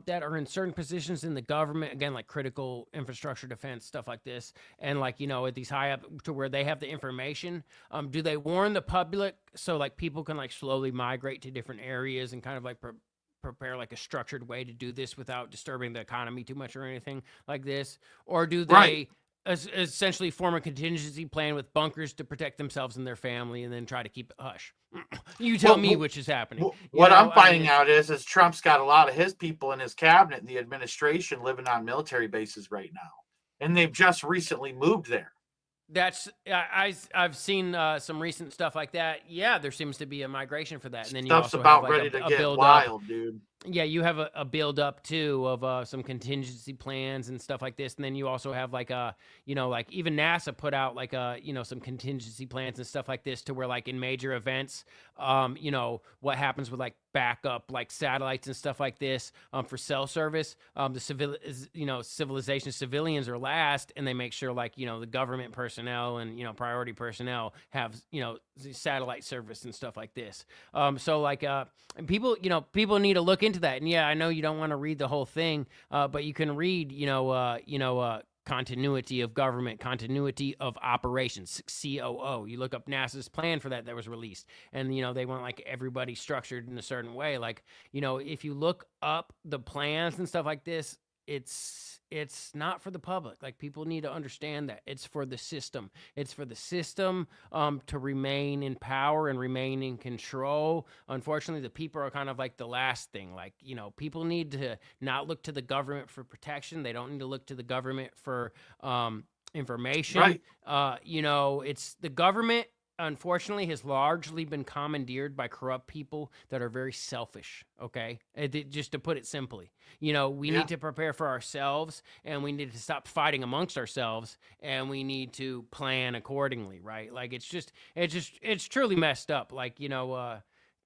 that are in certain positions in the government, again, like critical infrastructure, defense, stuff like this, and like at these high up to where they have the information. Do they warn the public so like people can like slowly migrate to different areas and kind of like prepare like a structured way to do this without disturbing the economy too much or anything like this, or do right. they essentially form a contingency plan with bunkers to protect themselves and their family and then try to keep it hush? You tell me Well, which is happening. what I'm I mean, finding it's out is Trump's got a lot of his people in his cabinet and the administration living on military bases right now, and they've just recently moved there. that's I've seen some recent stuff like that. Yeah, there seems to be a migration for that, and then you Stuff's also have about like ready to a get build up. wild, dude. Yeah, you have a build up too of some contingency plans and stuff like this, and then you also have like like even NASA put out like some contingency plans and stuff like this to where like in major events, what happens with like backup like satellites and stuff like this for cell service. Civilization civilians are last, and they make sure like the government personnel and priority personnel have satellite service and stuff like this. So like and people need to look into that. And yeah, I know you don't want to read the whole thing, but you can read continuity of government, continuity of operations, COO. You look up NASA's plan for that was released, and they want like everybody structured in a certain way. Like if you look up the plans and stuff like this, it's not for the public. Like people need to understand that it's for the system. It's for the system to remain in power and remain in control. Unfortunately, the people are kind of like the last thing. Like people need to not look to the government for protection. They don't need to look to the government for information. Right. It's the government, unfortunately, has largely been commandeered by corrupt people that are very selfish. Okay, just to put it simply, we Yeah. need to prepare for ourselves, and we need to stop fighting amongst ourselves, and we need to plan accordingly. Right? Like it's truly messed up. Like the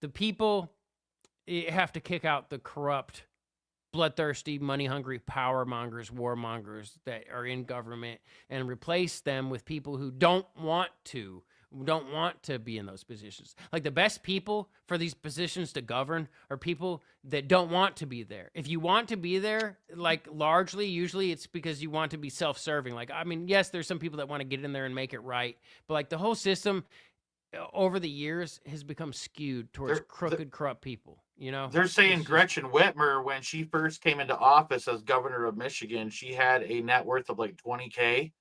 people have to kick out the corrupt, bloodthirsty, money hungry power mongers, warmongers that are in government and replace them with people who don't want to be in those positions. Like the best people for these positions to govern are people that don't want to be there. If you want to be there, like largely, usually it's because you want to be self-serving. Like, I mean, yes, there's some people that want to get in there and make it right, but like the whole system over the years has become skewed towards They're crooked, corrupt people. they're saying It's just Gretchen Whitmer, when she first came into office as governor of Michigan, she had a net worth of like 20K,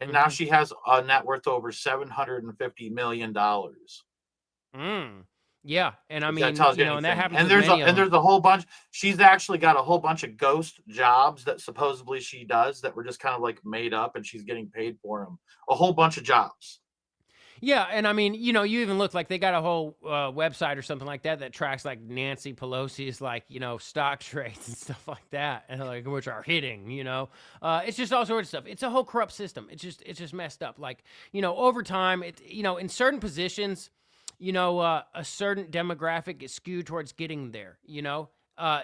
and now mhm. she has a net worth over $750 million. Mm. Yeah, and I If that mean, tells you and that anything. happens with many of And them. there's a whole bunch. She's actually got a whole bunch of ghost jobs that supposedly she does that were just kind of like made up, and she's getting paid for them. A whole bunch of jobs. Yeah, and I mean, you even look like they got a whole website or something like that that tracks like Nancy Pelosi's like stock trades and stuff like that, and like which are hitting. It's just all sorts of stuff. It's a whole corrupt system. It's just messed up. Like over time, in certain positions, a certain demographic is skewed towards getting there.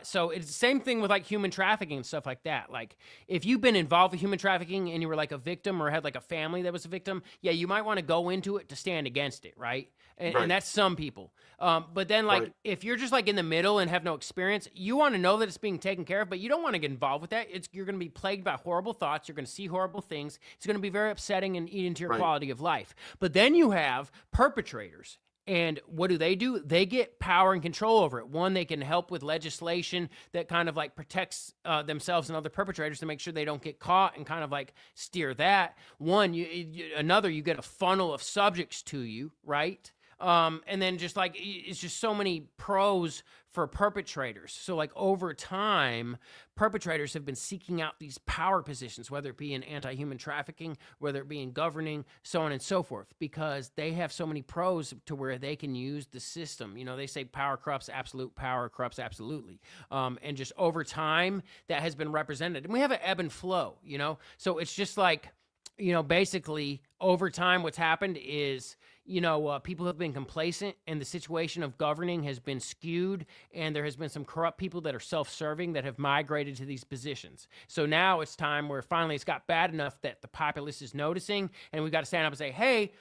So it's the same thing with like human trafficking and stuff like that. Like if you've been involved with human trafficking and you were like a victim or had like a family that was a victim, yeah, you might want to go into it to stand against it, right? And, Right. and that's some people. But then like Right. if you're just like in the middle and have no experience, you want to know that it's being taken care of, but you don't want to get involved with that. You're going to be plagued by horrible thoughts. You're going to see horrible things. It's going to be very upsetting and eat into your Right. quality of life. But then you have perpetrators. And what do? They get power and control over it. One, they can help with legislation that kind of like protects themselves and other perpetrators to make sure they don't get caught and kind of like steer that. One, another, you get a funnel of subjects to you, right? And then just like it's just so many pros for perpetrators. So like over time, perpetrators have been seeking out these power positions, whether it be in anti-human trafficking, whether it be in governing, so on and so forth, because they have so many pros to where they can use the system. They say power corrupts absolutely. And just over time, that has been represented. And we have an ebb and flow, So it's just like, basically over time, what's happened is, people have been complacent and the situation of governing has been skewed, and there has been some corrupt people that are self-serving that have migrated to these positions. So now it's time where finally it's got bad enough that the populace is noticing, and we've got to stand up and say, hey,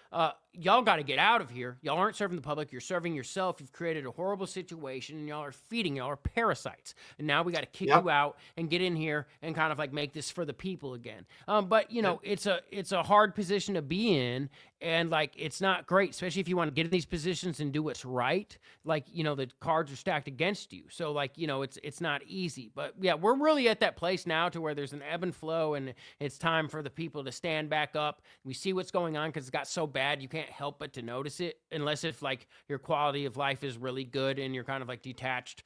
y'all got to get out of here. Y'all aren't serving the public. You're serving yourself. You've created a horrible situation, and y'all are parasites. And now we got to kick Yep. you out and get in here and kind of like make this for the people again. But Yep. it's a hard position to be in, and like it's not great, especially if you want to get in these positions and do what's right. Like the cards are stacked against you, so like it's not easy. But yeah, we're really at that place now to where there's an ebb and flow, and it's time for the people to stand back up. We see what's going on because it got so bad you can't help but to notice it, unless if like your quality of life is really good and you're kind of like detached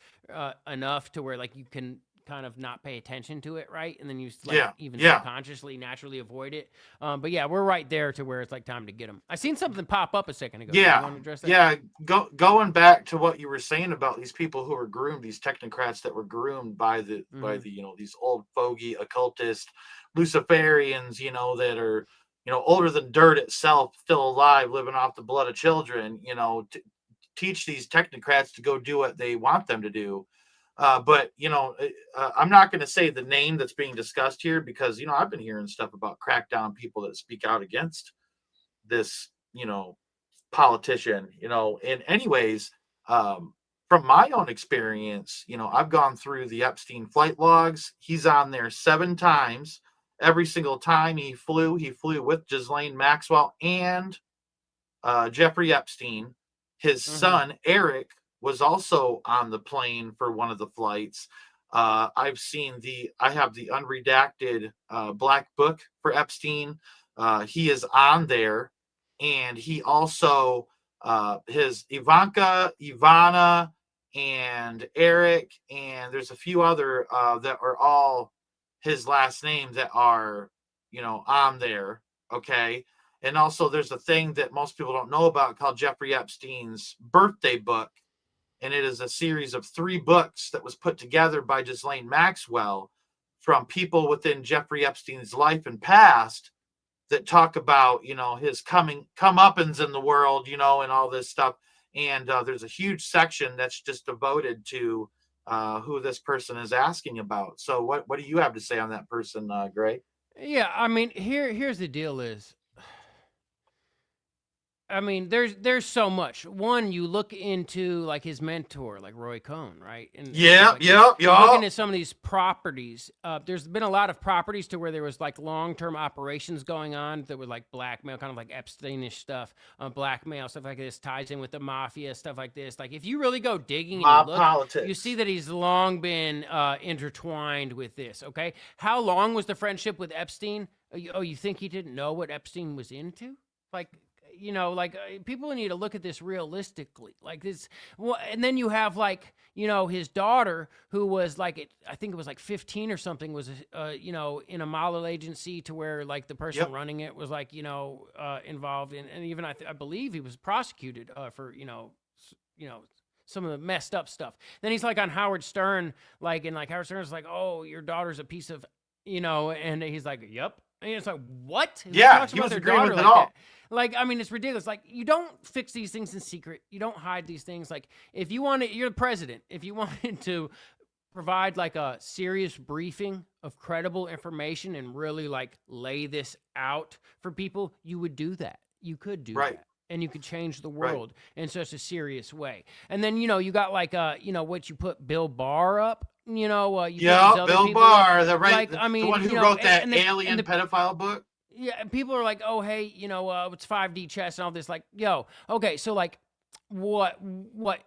enough to where like you can kind of not pay attention to it, right? And then you like Yeah. even Yeah. subconsciously naturally avoid it. But yeah, we're right there to where it's like time to get them. I seen something pop up a second ago. Do you Yeah. want to address that? Yeah. Going back to what you were saying about these people who were groomed, these technocrats that were groomed by Mm-hmm. these old fogey occultist Luciferians, that are older than dirt itself, still alive, living off the blood of children, teach these technocrats to go do what they want them to do. But I'm not going to say the name that's being discussed here because I've been hearing stuff about crackdown people that speak out against this politician. And anyways, from my own experience, I've gone through the Epstein flight logs. He's on there 7 times. Every single time he flew with Ghislaine Maxwell and Jeffrey Epstein. His Mm-hmm. son, Eric, was also on the plane for one of the flights. I have the unredacted black book for Epstein. He is on there. And he also, his Ivana, and Eric, and there's a few other that are all his last name that are, on there. Okay. And also, there's a thing that most people don't know about called Jeffrey Epstein's birthday book. And it is a series of 3 books that was put together by Ghislaine Maxwell from people within Jeffrey Epstein's life and past that talk about, his comeuppance in the world, and all this stuff. And there's a huge section that's just devoted to who this person is asking about. So what do you have to say on that person, Gray? Yeah, I mean, here's the deal is, I mean, there's so much. One, you look into like his mentor, like Roy Cohn, right, and stuff Yep, like this. yep, You look yep. into some of these properties. There's been a lot of properties to where there was like long-term operations going on that were like blackmail, kind of like Epsteinish stuff, blackmail stuff like this, ties in with the mafia, stuff like this. Like if you really go digging and you Mob look, you see politics. that he's long been intertwined with this. Okay, how long was the friendship with Epstein? You think he didn't know what Epstein was into? Like like people need to look at this realistically, like this. Well, and then you have like his daughter, who was like, I think it was like 15 or something, was, in a model agency to where like the person Yep. running it was like, involved in, and even I believe he was prosecuted for, some of the messed up stuff. Then he's like on Howard Stern, like, and like Howard Stern's like, oh, your daughter's a piece of, and he's like, yep. And it's like, what? Who Yeah, talks he about was their agreeing daughter with it like that? all. Like, I mean, it's ridiculous. Like, you don't fix these things in secret. You don't hide these things. Like, if you wanted, you're the president. If you wanted to provide like a serious briefing of credible information and really like lay this out for people, you would do that. You could do Right. that. And you could change the Right. world in such a serious way. And then, you got like, what you put Bill Barr up, you put these Yeah, other Bill people up. Barr, Like, I the mean, one who wrote that and alien the pedophile book. yeah, people are like, oh, hey, it's 5D chess and all this. Like, yo, okay, so like, what, like,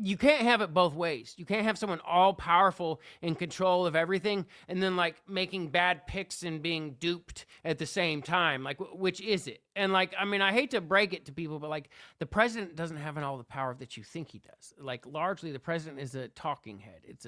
you can't have it both ways. You can't have someone all powerful in control of everything and then like making bad picks and being duped at the same time. Like, which is it? And like, I mean, I hate to break it to people, but like, the president doesn't have all the power that you think he does. Like, largely, the president is a talking head. It's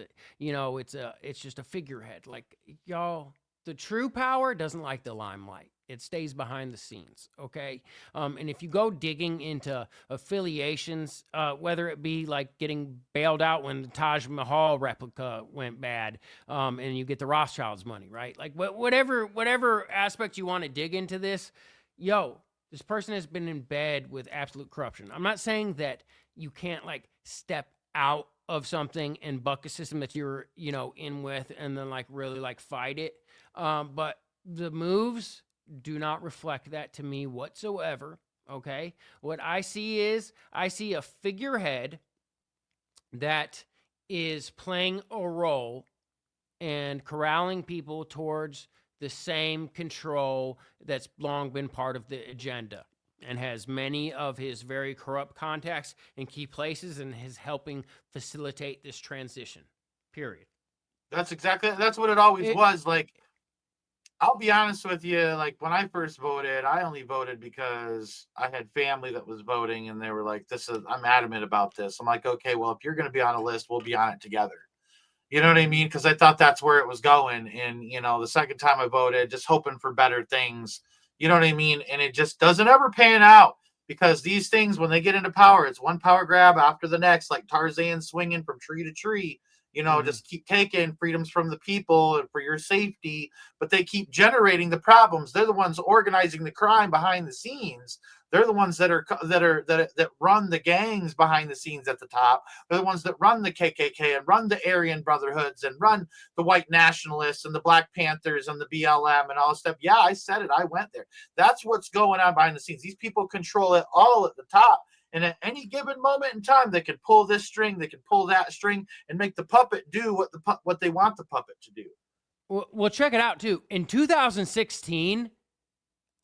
just a figurehead. Like, y'all, the true power doesn't like the limelight. It stays behind the scenes, okay? And if you go digging into affiliations, whether it be like getting bailed out when the Taj Mahal replica went bad, and you get the Rothschilds' money, right? Like whatever aspect you want to dig into this, this person has been in bed with absolute corruption. I'm not saying that you can't like step out of something and buck a system that you're in with and then like really like fight it, but the moves do not reflect that to me whatsoever. Okay. What I see is a figurehead that is playing a role and corralling people towards the same control that's long been part of the agenda and has many of his very corrupt contacts in key places and is helping facilitate this transition. Period. That's what it always was. Like, I'll be honest with you, like when I first voted, I only voted because I had family that was voting and they were like, I'm adamant about this. I'm like, okay, well, if you're going to be on a list, we'll be on it together. You know what I mean? Because I thought that's where it was going. And, the second time I voted, just hoping for better things. You know what I mean? And it just doesn't ever pan out because these things, when they get into power, it's one power grab after the next, like Tarzan swinging from tree to tree. Just keep taking freedoms from the people and for your safety, but they keep generating the problems. They're the ones organizing the crime behind the scenes. They're the ones that run the gangs behind the scenes at the top. They're the ones that run the KKK and run the Aryan Brotherhoods and run the white nationalists and the Black Panthers and the BLM and all this stuff. Yeah, I said it. I went there. That's what's going on behind the scenes. These people control it all at the top. And at any given moment in time, they can pull this string, they can pull that string, and make the puppet do what they want the puppet to do. Well, check it out too. In 2016,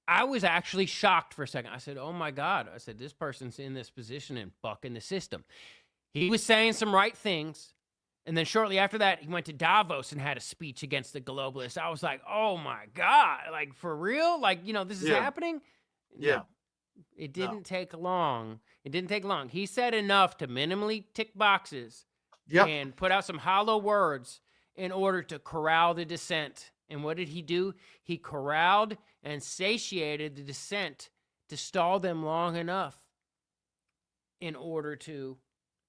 I was actually shocked for a second. I said, "Oh my God!" I said, "This person's in this position and bucking the system." He was saying some right things, and then shortly after that, he went to Davos and had a speech against the globalists. I was like, "Oh my God! Like for real? Like this is happening?" Yeah. No, it didn't take long. It didn't take long. He said enough to minimally tick boxes and put out some hollow words in order to corral the dissent. And what did he do? He corralled and satiated the dissent to stall them long enough in order to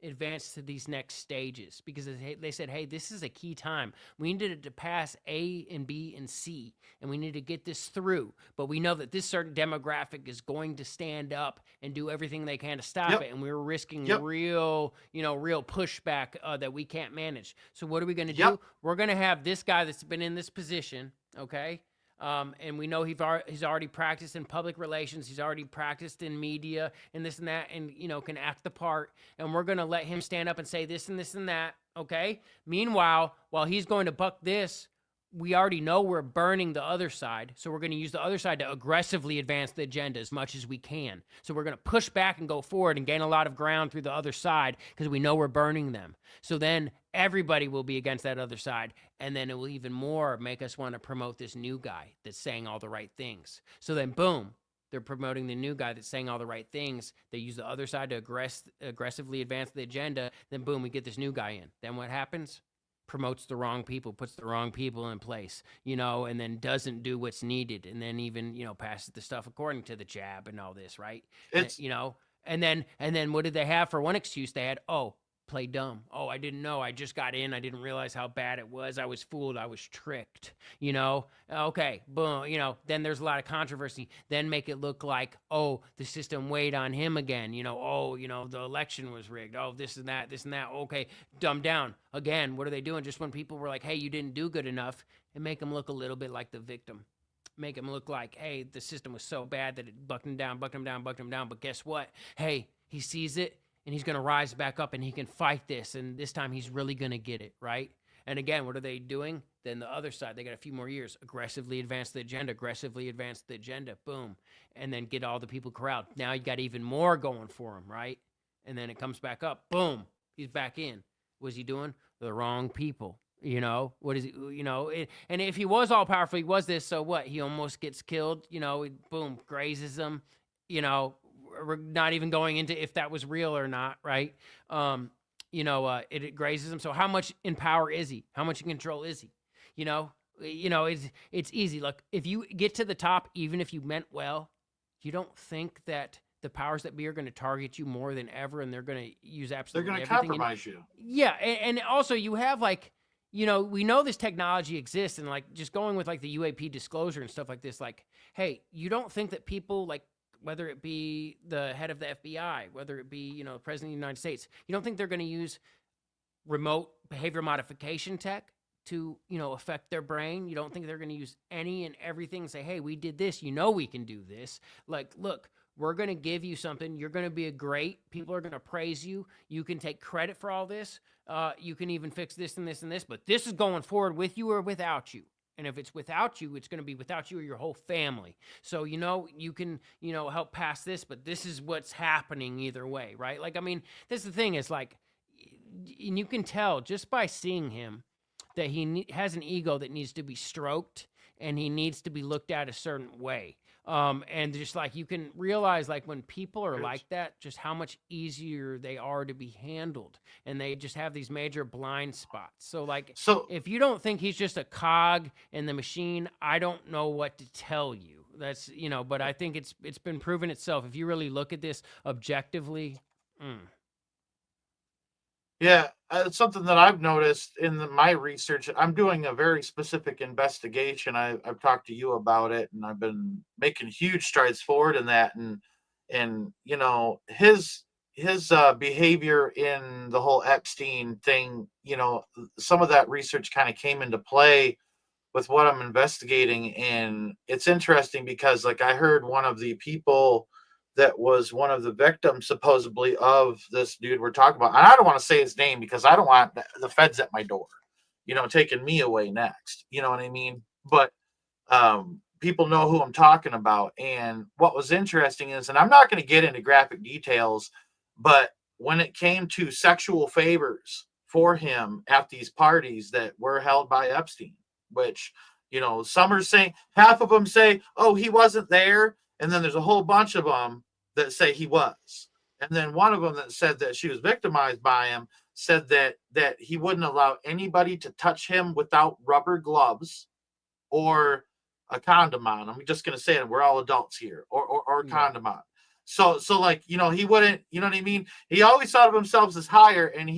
advance to these next stages, because they said, hey, this is a key time. We needed to pass A and B and C, and we need to get this through. But we know that this certain demographic is going to stand up and do everything they can to stop it, and we're risking real pushback that we can't manage. So what are we going to do? We're going to have this guy that's been in this position, okay? And we know he's already practiced in public relations. He's already practiced in media and this and that, and, can act the part. And we're going to let him stand up and say this and this and that. Okay. Meanwhile, while he's going to buck this, we already know we're burning the other side. So we're going to use the other side to aggressively advance the agenda as much as we can. So we're going to push back and go forward and gain a lot of ground through the other side because we know we're burning them. So then everybody will be against that other side. And then it will even more make us want to promote this new guy that's saying all the right things. So then, boom, They're promoting the new guy that's saying all the right things. They use the other side to aggressively advance the agenda. Then boom, we get this new guy in. Then what happens? Promotes the wrong people, puts the wrong people in place, and then doesn't do what's needed, and then even passes the stuff according to the jab and all this, right? It's And then what did they have for one excuse? They had, oh, play dumb. Oh, I didn't know. I just got in. I didn't realize how bad it was. I was fooled. I was tricked. Okay, boom. Then there's a lot of controversy. Then make it look like, oh, the system weighed on him again. The election was rigged. Oh, this and that, this and that. Okay, dumb down. Again, what are they doing? Just when people were like, hey, you didn't do good enough, and make them look a little bit like the victim. Make him look like, hey, the system was so bad that it bucked him down. But guess what? Hey, he sees it, and he's going to rise back up, and he can fight this, and this time he's really going to get it, right? And again, what are they doing? Then the other side, they got a few more years. Aggressively advance the agenda, boom. And then get all the people corralled. Now you got even more going for him, right? And then it comes back up, boom, he's back in. What's he doing? The wrong people. What is he, and if he was all powerful, he was this, so what? He almost gets killed, boom, grazes them, we're not even going into if that was real or not, right? It grazes him. So how much in power is he? How much in control is he? It's easy. Look, if you get to the top, even if you meant well, you don't think that the powers that be are going to target you more than ever, and they're going to use absolutely they're going to everything. compromise you. Yeah, and also you have like, we know this technology exists, and like just going with like the UAP disclosure and stuff like this, like, hey, you don't think that people like, whether it be the head of the FBI, whether it be, the president of the United States, you don't think they're going to use remote behavior modification tech to, affect their brain? You don't think they're going to use any and everything and say, hey, we did this, we can do this. Like, look, we're going to give you something. You're going to be people are going to praise you. You can take credit for all this. You can even fix this and this and this, but this is going forward with you or without you. And if it's without you, it's going to be without you or your whole family. So, you can, help pass this, but this is what's happening either way, right? Like, I mean, this is the thing is like, and you can tell just by seeing him that he has an ego that needs to be stroked, and he needs to be looked at a certain way. And just like you can realize, like when people are like that, just how much easier they are to be handled, and they just have these major blind spots. So if you don't think he's just a cog in the machine, I don't know what to tell you. That's but I think it's been proven itself. If you really look at this objectively. Yeah, it's something that I've noticed in my research. I'm doing a very specific investigation. I've talked to you about it, and I've been making huge strides forward in that. And his behavior in the whole Epstein thing. Some of that research kind of came into play with what I'm investigating, and it's interesting because, like, I heard one of the people that was one of the victims supposedly of this dude we're talking about. And I don't want to say his name because I don't want the feds at my door, taking me away next. You know what I mean? But people know who I'm talking about. And what was interesting is, and I'm not going to get into graphic details, but when it came to sexual favors for him at these parties that were held by Epstein, which, some are saying, half of them say, oh, he wasn't there. And then there's a whole bunch of them that say he was. And then one of them that said that she was victimized by him said that he wouldn't allow anybody to touch him without rubber gloves or a condom on. I'm just going to say it. We're all adults here, or a condom on. So like, he wouldn't, you know what I mean? He always thought of himself as higher. And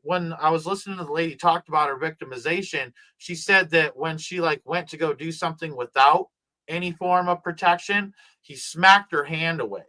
when I was listening to the lady talked about her victimization, she said that when she like went to go do something without any form of protection, he smacked her hand away.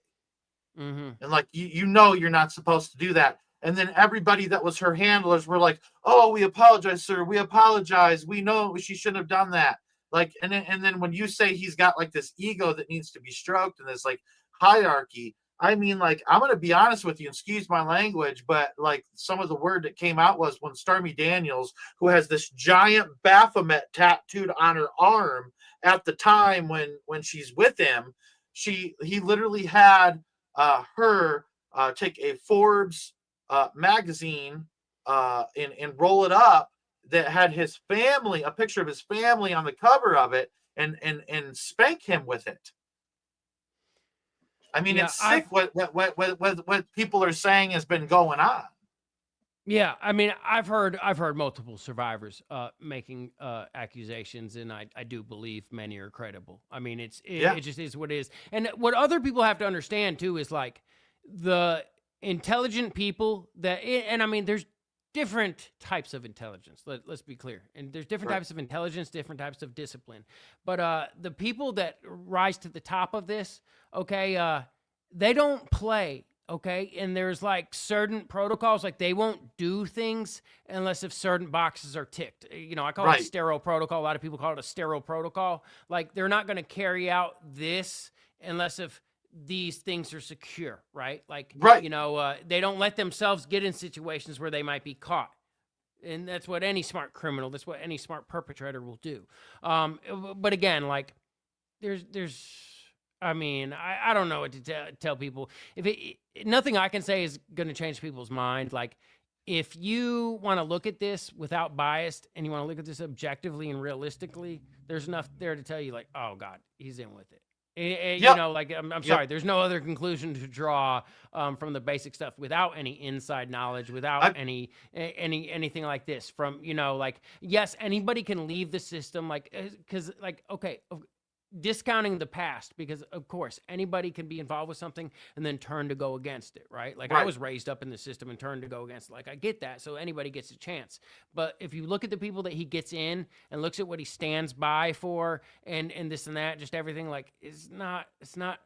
And like, you're not supposed to do that. And then everybody that was her handlers were like, oh, we apologize, sir. We apologize. We know she shouldn't have done that. Like, and then when you say he's got like this ego that needs to be stroked and this like hierarchy, I mean, like, I'm going to be honest with you, excuse my language, but like some of the word that came out was when Stormy Daniels, who has this giant Baphomet tattooed on her arm at the time when she's with him, he literally had her take a Forbes magazine and roll it up that had his family, a picture of his family on the cover of it, and spank him with it. I mean, Yeah, it's sick I've what people are saying has been going on. Yeah, I mean, I've heard multiple survivors making accusations, and I do believe many are credible. I mean, Yeah, it just is what it is. And what other people have to understand too is like the intelligent people and I mean, there's different types of intelligence. Let's be clear, and there's different right, types of intelligence, different types of discipline. But the people that rise to the top of this, okay, they don't play, okay, and there's like certain protocols, like they won't do things unless if certain boxes are ticked. I call it a right, sterile protocol. A lot of people call it a sterile protocol. Like they're not going to carry out this unless if these things are secure, right? Like, right. they don't let themselves get in situations where they might be caught, and that's what any smart criminal, that's what any smart perpetrator will do. But again, like there's I mean, I don't know what to tell people. If nothing I can say is going to change people's mind. Like, if you want to look at this without bias and you want to look at this objectively and realistically, there's enough there to tell you, like, oh God, he's in with it. Yep, Like I'm yep. sorry, there's no other conclusion to draw from the basic stuff without any inside knowledge, without I anything like this. From like, yes, anybody can leave the system, like because like okay, discounting the past, because of course anybody can be involved with something and then turn to go against it, right? Like I right. was raised up in the system and turned to go against it. Like I get that, so anybody gets a chance. But if you look at the people that he gets in and looks at what he stands by for and this and that, just everything, like it's not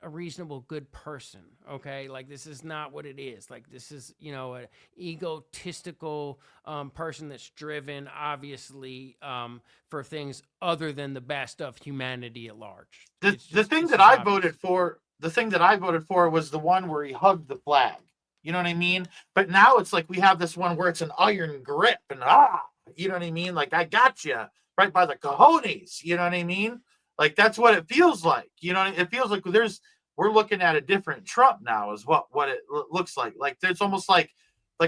a reasonable good person, okay? Like this is not what it is. Like this is an egotistical person that's driven obviously for things other than the best of humanity at large. The It's the just thing it's that just I obvious. voted for, the thing that I voted for was the one where he hugged the flag. You know what I mean? But now it's like we have this one where it's an iron grip and you know what I mean? Like I got you right by the cojones. You know what I mean? Like that's what it feels like. You know, it feels like we're looking at a different Trump now, is what it looks like. Like there's almost like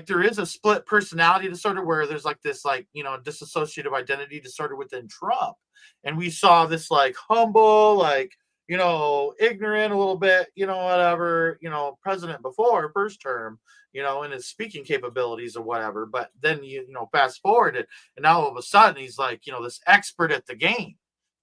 there is a split personality disorder where there's like this like dissociative identity disorder within Trump, and we saw this like humble, like ignorant a little bit, whatever, president before first term, in his speaking capabilities or whatever. But then fast forward it, and now all of a sudden he's like, this expert at the game,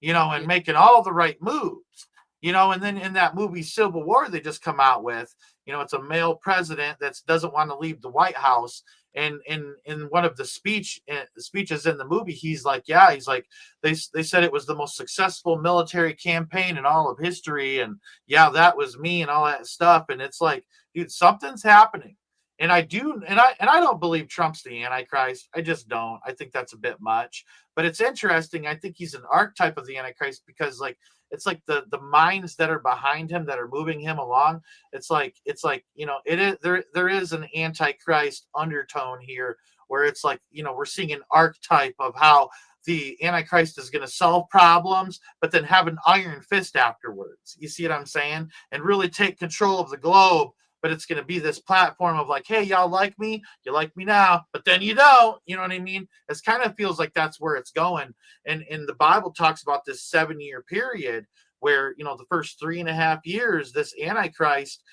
and Yeah, making all the right moves. And then in that movie Civil War they just come out with, it's a male president that doesn't want to leave the White House. And in one of the speeches in the movie, he's like, yeah, he's like, they said it was the most successful military campaign in all of history, and yeah, that was me and all that stuff. And it's like, dude, something's happening. And I don't believe Trump's the Antichrist. I just don't. I think that's a bit much. But it's interesting. I think he's an archetype of the Antichrist because like it's like the minds that are behind him that are moving him along. It's like it is there is an Antichrist undertone here where it's like we're seeing an archetype of how the Antichrist is going to solve problems, but then have an iron fist afterwards. You see what I'm saying? And really take control of the globe. But it's going to be this platform of like, hey, y'all like me? You like me now, but then you don't. You know what I mean? It kind of feels like that's where it's going. And the Bible talks about this 7-year period where the first 3.5 years this Antichrist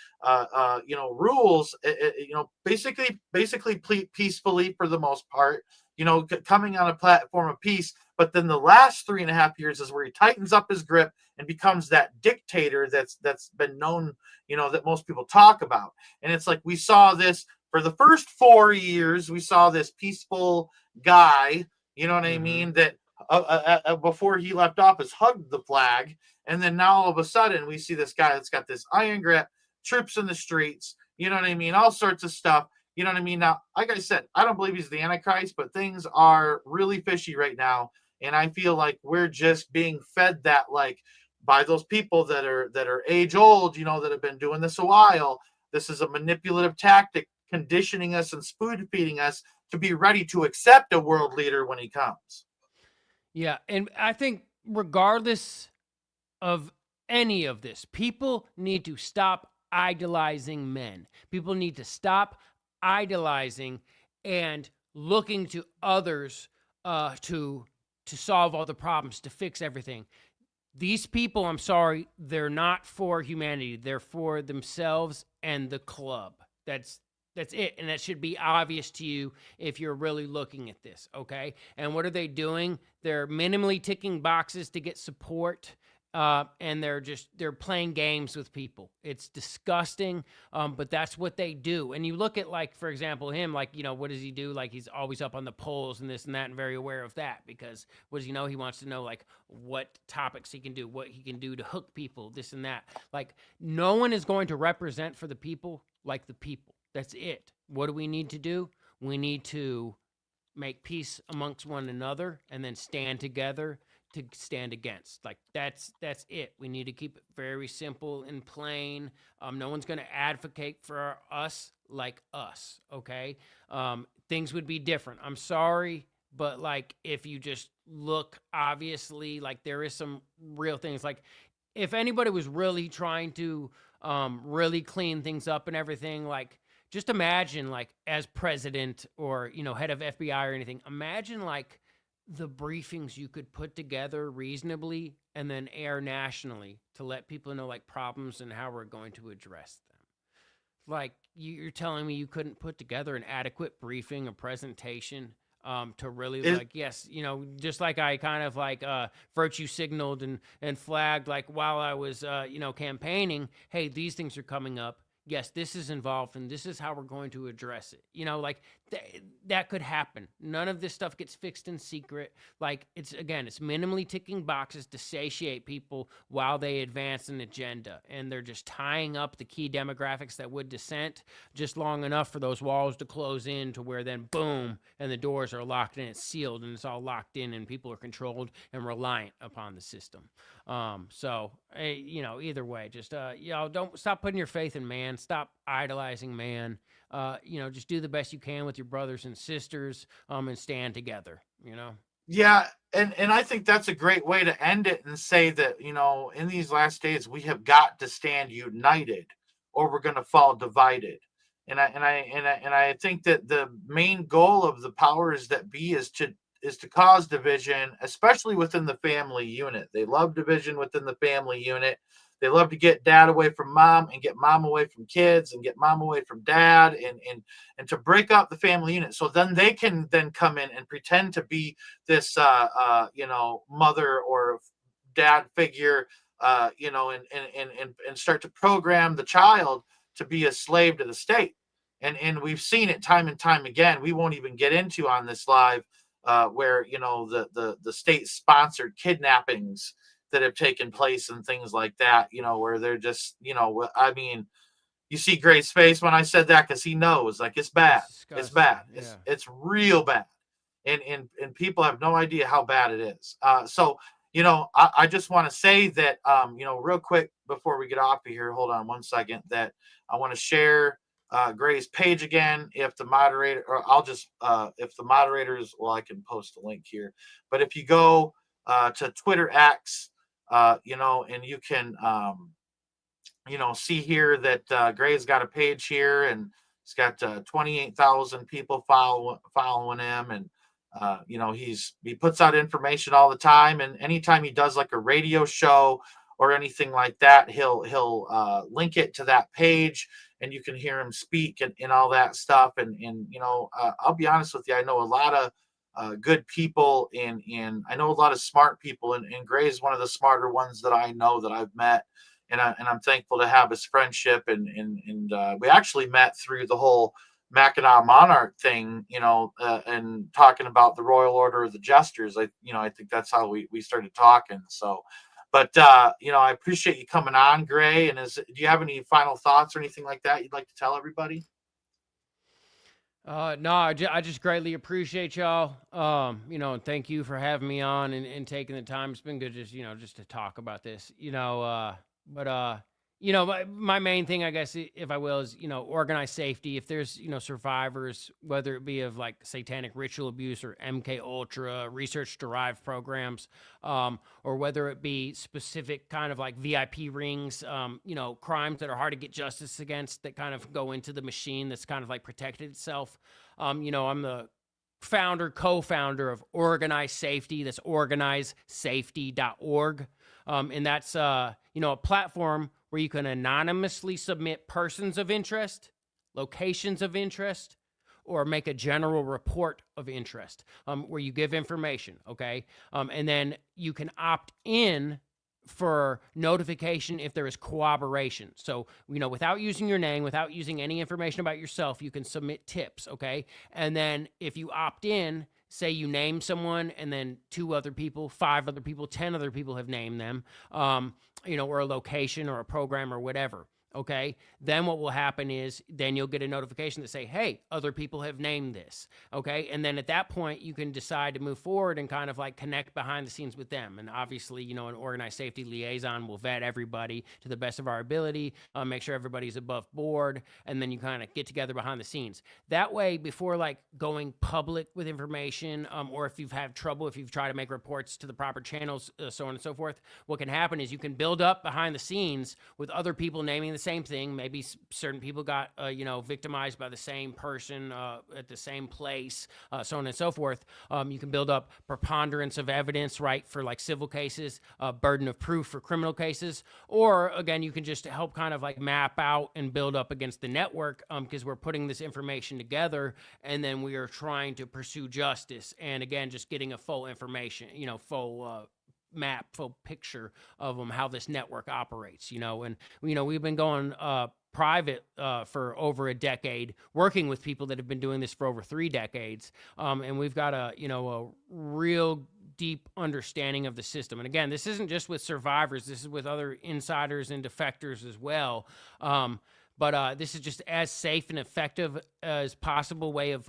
rules, basically peacefully for the most part, coming on a platform of peace. But then the last 3.5 years is where he tightens up his grip and becomes that dictator that's been known, that most people talk about. And it's like we saw this for the first 4 years. We saw this peaceful guy, you know what I mm-hmm. mean, that before he left office hugged the flag. And then now all of a sudden we see this guy that's got this iron grip, troops in the streets, you know what I mean, all sorts of stuff. You know what I mean? Now, like I said, I don't believe he's the Antichrist, but things are really fishy right now. And I feel like we're just being fed that, like, by those people that are age old, that have been doing this a while. This is a manipulative tactic, conditioning us and spoon feeding us to be ready to accept a world leader when he comes. Yeah, and I think regardless of any of this, people need to stop idolizing men. People need to stop idolizing and looking to others to solve all the problems, to fix everything. These people, I'm sorry, they're not for humanity. They're for themselves and the club. That's it. And that should be obvious to you if you're really looking at this, okay? And what are they doing? They're minimally ticking boxes to get support. And they're playing games with people. It's disgusting, but that's what they do. And you look at, like, for example, him, like, what does he do? Like, he's always up on the polls and this and that, and very aware of that, because what does he know? He wants to know, like, what topics he can do, what he can do to hook people, this and that. Like, no one is going to represent for the people like the people. That's it. What do we need to do? We need to make peace amongst one another and then stand together to stand against. Like, that's it. We need to keep it very simple and plain. No one's going to advocate for us like us, okay? Things would be different. I'm sorry, but, like, if you just look, obviously, like, there is some real things. Like, if anybody was really trying to really clean things up and everything, like, just imagine, like, as president or, head of FBI or anything, imagine, like, the briefings you could put together reasonably and then air nationally to let people know, like, problems and how we're going to address them. Like, you're telling me you couldn't put together an adequate briefing, a presentation, to really, Is like, yes, just like I kind of, like, virtue signaled and flagged, like, while I was, campaigning, hey, these things are coming up. Yes, this is involved, and this is how we're going to address it. Like, that could happen. None of this stuff gets fixed in secret. Like, it's minimally ticking boxes to satiate people while they advance an agenda. And they're just tying up the key demographics that would dissent just long enough for those walls to close in, to where then, boom, and the doors are locked and it's sealed and it's all locked in and people are controlled and reliant upon the system. So, either way, just, don't stop putting your faith in man. Stop idolizing man. Just do the best you can with your brothers and sisters, and stand together, Yeah, and I think that's a great way to end it and say that, in these last days we have got to stand united or we're going to fall divided. And I think that the main goal of the powers that be is to cause division, especially within the family unit. They love division within the family unit. They love to get dad away from mom and get mom away from kids and get mom away from dad, and to break up the family unit. So then they can then come in and pretend to be this mother or dad figure, and start to program the child to be a slave to the state. And we've seen it time and time again. We won't even get into on this live, where the state sponsored kidnappings that have taken place and things like that, where they're just, I mean, you see Gray's face when I said that, because he knows, like, it's bad. It's It's disgusting. bad. Yeah. It's real bad. And people have no idea how bad it is. So, I just want to say that, real quick before we get off of here, hold on one second, that I want to share Gray's page again. If the moderator, or I'll just, if the moderators, well, I can post a link here, but if you go to Twitter X, and you can, see here that Gray's got a page here, and he's got 28,000 people following him, and he puts out information all the time, and anytime he does like a radio show or anything like that, he'll link it to that page, and you can hear him speak and all that stuff. And I'll be honest with you, I know a lot of good people, and I know a lot of smart people, and Gray is one of the smarter ones that I know that I've met, and I'm thankful to have his friendship, and we actually met through the whole Mackinac Monarch thing, and talking about the Royal Order of the Jesters. I think that's how we started talking. So, but I appreciate you coming on, Gray. And do you have any final thoughts or anything like that you'd like to tell everybody? No, I just greatly appreciate y'all. And thank you for having me on and taking the time. It's been good just to talk about this, but my main thing, I guess, if I will, is, organized safety. If there's, survivors, whether it be of, like, satanic ritual abuse or MK Ultra research derived programs, or whether it be specific kind of like VIP rings, crimes that are hard to get justice against, that kind of go into the machine that's kind of like protected itself. I'm the co-founder of Organized Safety. That's organizesafety.org. And that's a platform where you can anonymously submit persons of interest, locations of interest, or make a general report of interest, where you give information. Okay, and then you can opt in for notification if there is corroboration. So, without using your name, without using any information about yourself, you can submit tips, okay? And then if you opt in, say you name someone and then 2 other people, 5 other people, 10 other people have named them, or a location or a program or whatever. Okay, then what will happen is then you'll get a notification that say, hey, other people have named this. Okay, and then at that point you can decide to move forward and kind of like connect behind the scenes with them. And obviously, an organized safety liaison will vet everybody to the best of our ability, make sure everybody's above board, and then you kind of get together behind the scenes. That way, before like going public with information, or if you've had trouble, if you've tried to make reports to the proper channels, so on and so forth, what can happen is you can build up behind the scenes with other people naming the same thing. Maybe certain people got victimized by the same person at the same place, so on and so forth. You can build up preponderance of evidence, right, for like civil cases, burden of proof for criminal cases, or again, you can just help kind of like map out and build up against the network, because we're putting this information together and then we are trying to pursue justice, and again, just getting a full information, full map, full picture of how this network operates, and we've been going private for over a decade, working with people that have been doing this for over 3 decades, and we've got a real deep understanding of the system. And again, this isn't just with survivors, this is with other insiders and defectors as well. But this is just as safe and effective as possible way of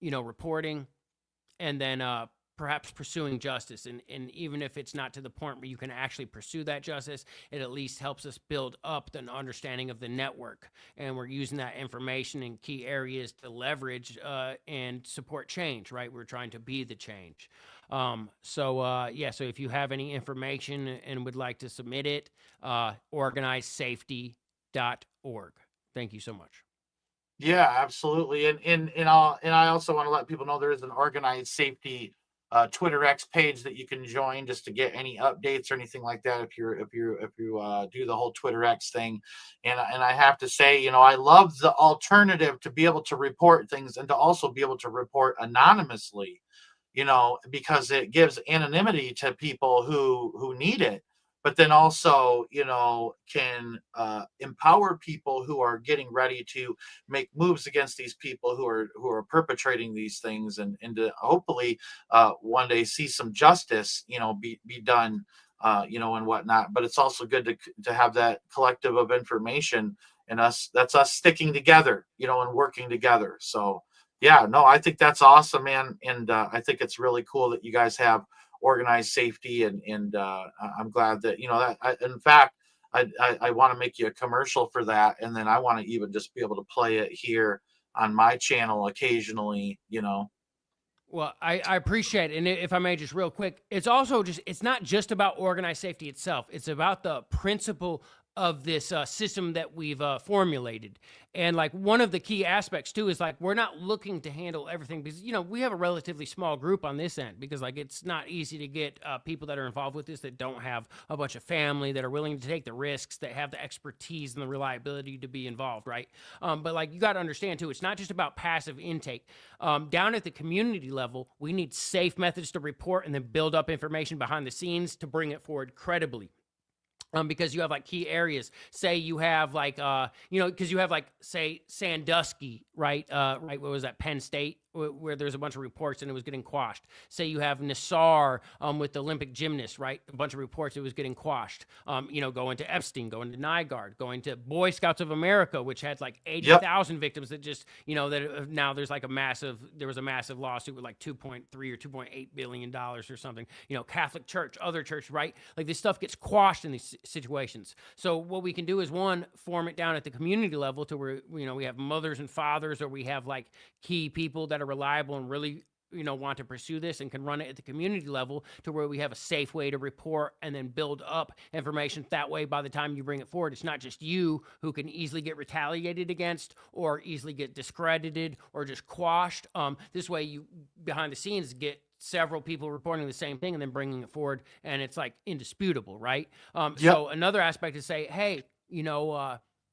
reporting, and then perhaps pursuing justice. And even if it's not to the point where you can actually pursue that justice, it at least helps us build up an understanding of the network. And we're using that information in key areas to leverage and support change, right? We're trying to be the change. So if you have any information and would like to submit it, organizedsafety.org. Thank you so much. Yeah, absolutely. And I also want to let people know there is an organized safety Twitter X page that you can join just to get any updates or anything like that. If you do the whole Twitter X thing, and I have to say, I love the alternative to be able to report things and to also be able to report anonymously, because it gives anonymity to people who need it, but then also, can empower people who are getting ready to make moves against these people who are perpetrating these things, and to hopefully one day see some justice, be done, and whatnot. But it's also good to have that collective of information, and that's us sticking together, and working together. So yeah, no, I think that's awesome, man. And I think it's really cool that you guys have organized safety, and I'm glad that, in fact, I want to make you a commercial for that, and then I want to even just be able to play it here on my channel occasionally. Well, I appreciate it. And if I may, just real quick, it's also it's not just about organized safety itself. It's about the principle of this system that we've formulated. And like one of the key aspects too is like we're not looking to handle everything, because we have a relatively small group on this end, because like it's not easy to get people that are involved with this that don't have a bunch of family, that are willing to take the risks, that have the expertise and the reliability to be involved, right? But like you got to understand too, it's not just about passive intake. Down at the community level, we need safe methods to report and then build up information behind the scenes to bring it forward credibly. Because you have like key areas. Say you have like, because you have like, say Sandusky, right? Right. What was that? Penn State, where there's a bunch of reports and it was getting quashed. Say you have Nassar with the Olympic gymnast, right? A bunch of reports, it was getting quashed. Going to Epstein, going to Nygaard, going to Boy Scouts of America, which had like 80,000 victims that just, that now there was a massive lawsuit with like 2.3 or 2.8 billion dollars or something. Catholic Church, other church, right? Like this stuff gets quashed in these situations. So what we can do is, one, form it down at the community level to where, we have mothers and fathers, or we have like key people that are reliable and really want to pursue this and can run it at the community level, to where we have a safe way to report and then build up information. That way, by the time you bring it forward, it's not just you who can easily get retaliated against or easily get discredited or just quashed. This way, you behind the scenes get several people reporting the same thing and then bringing it forward, and it's like indisputable, right? Yep. So another aspect is say, hey,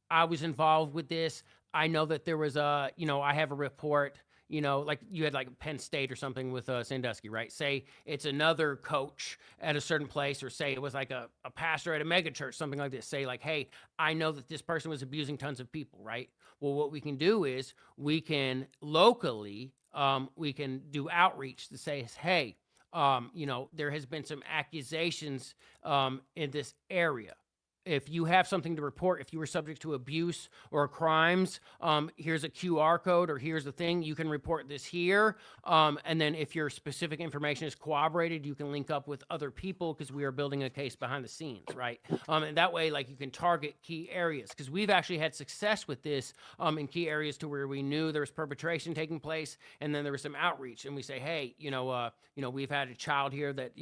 I was involved with this. I know that there was I have a report, like you had like Penn State or something with Sandusky, right? Say it's another coach at a certain place, or say it was like a pastor at a mega church, something like this. Say like, hey, I know that this person was abusing tons of people, right? Well, what we can do is we can locally, we can do outreach to say, hey, there has been some accusations in this area. If you have something to report, if you were subject to abuse or crimes, here's a QR code, or here's the thing, you can report this here. And then if your specific information is corroborated, you can link up with other people, because we are building a case behind the scenes, right? And that way, like, you can target key areas, because we've actually had success with this in key areas to where we knew there was perpetration taking place, and then there was some outreach, and we say, hey, we've had a child here that,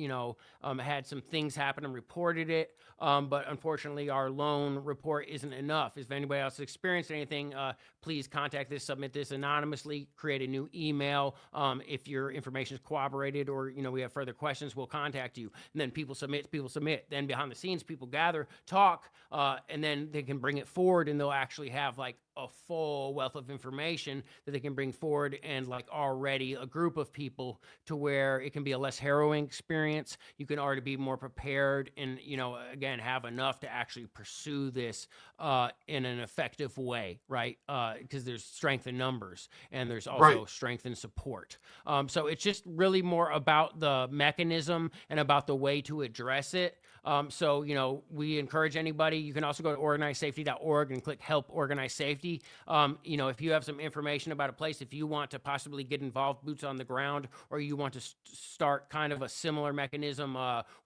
had some things happen and reported it, but unfortunately, our lone report isn't enough. If anybody else has experienced anything, please contact this, submit this anonymously, create a new email. If your information is corroborated, or, we have further questions, we'll contact you. And then people submit. Then behind the scenes, people gather, talk, and then they can bring it forward, and they'll actually have like a full wealth of information that they can bring forward, and like already a group of people to where it can be a less harrowing experience. You can already be more prepared, and, again, have enough to actually pursue this in an effective way, right? Because there's strength in numbers, and there's also strength in support. So it's just really more about the mechanism and about the way to address it. So, we encourage anybody. You can also go to organizesafety.org and click Help Organize Safety. If you have some information about a place, if you want to possibly get involved, boots on the ground, or you want to start kind of a similar mechanism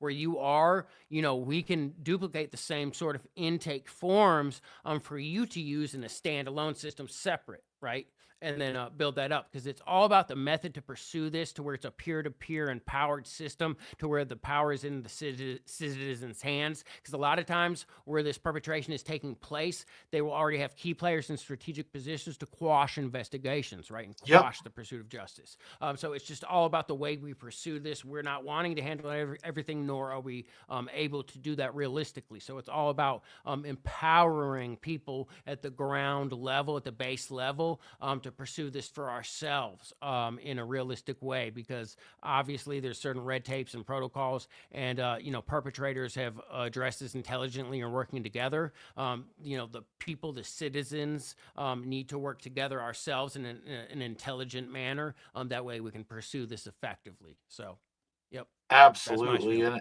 where you are, we can duplicate the same sort of intake forms for you to use in a standalone system separate, right? And then build that up, because it's all about the method to pursue this to where it's a peer-to-peer empowered system, to where the power is in the citizens' hands. Because a lot of times where this perpetration is taking place, they will already have key players in strategic positions to quash investigations, right, and quash the pursuit of justice. So it's just all about the way we pursue this. We're not wanting to handle everything, nor are we able to do that realistically. So it's all about empowering people at the ground level, at the base level, to pursue this for ourselves in a realistic way, because obviously there's certain red tapes and protocols, and perpetrators have addressed this intelligently and working together. The people, the citizens, need to work together ourselves in an intelligent manner. That way we can pursue this effectively. So, yep, Absolutely. And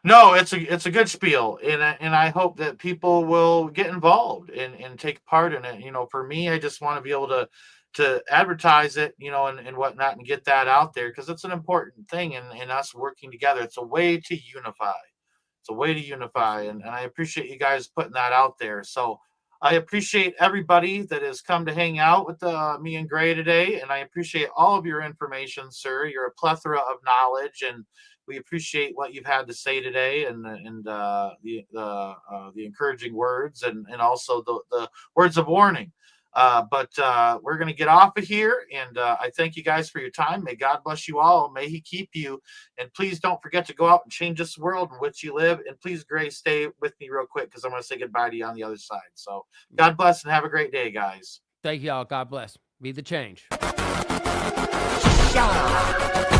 no, it's a good spiel, and I hope that people will get involved and take part in it. For me, I just want to be able to advertise it, and whatnot, and get that out there, because it's an important thing, and us working together. It's a way to unify. It's a way to unify, and I appreciate you guys putting that out there. So I appreciate everybody that has come to hang out with me and Gray today, and I appreciate all of your information, sir. You're a plethora of knowledge, and we appreciate what you've had to say today, and the encouraging words, and also the words of warning. But we're going to get off of here, and I thank you guys for your time. May God bless you all. May He keep you. And please don't forget to go out and change this world in which you live. And please, Grace, stay with me real quick, because I'm going to say goodbye to you on the other side. So God bless, and have a great day, guys. Thank you all. God bless. Be the change. Yeah.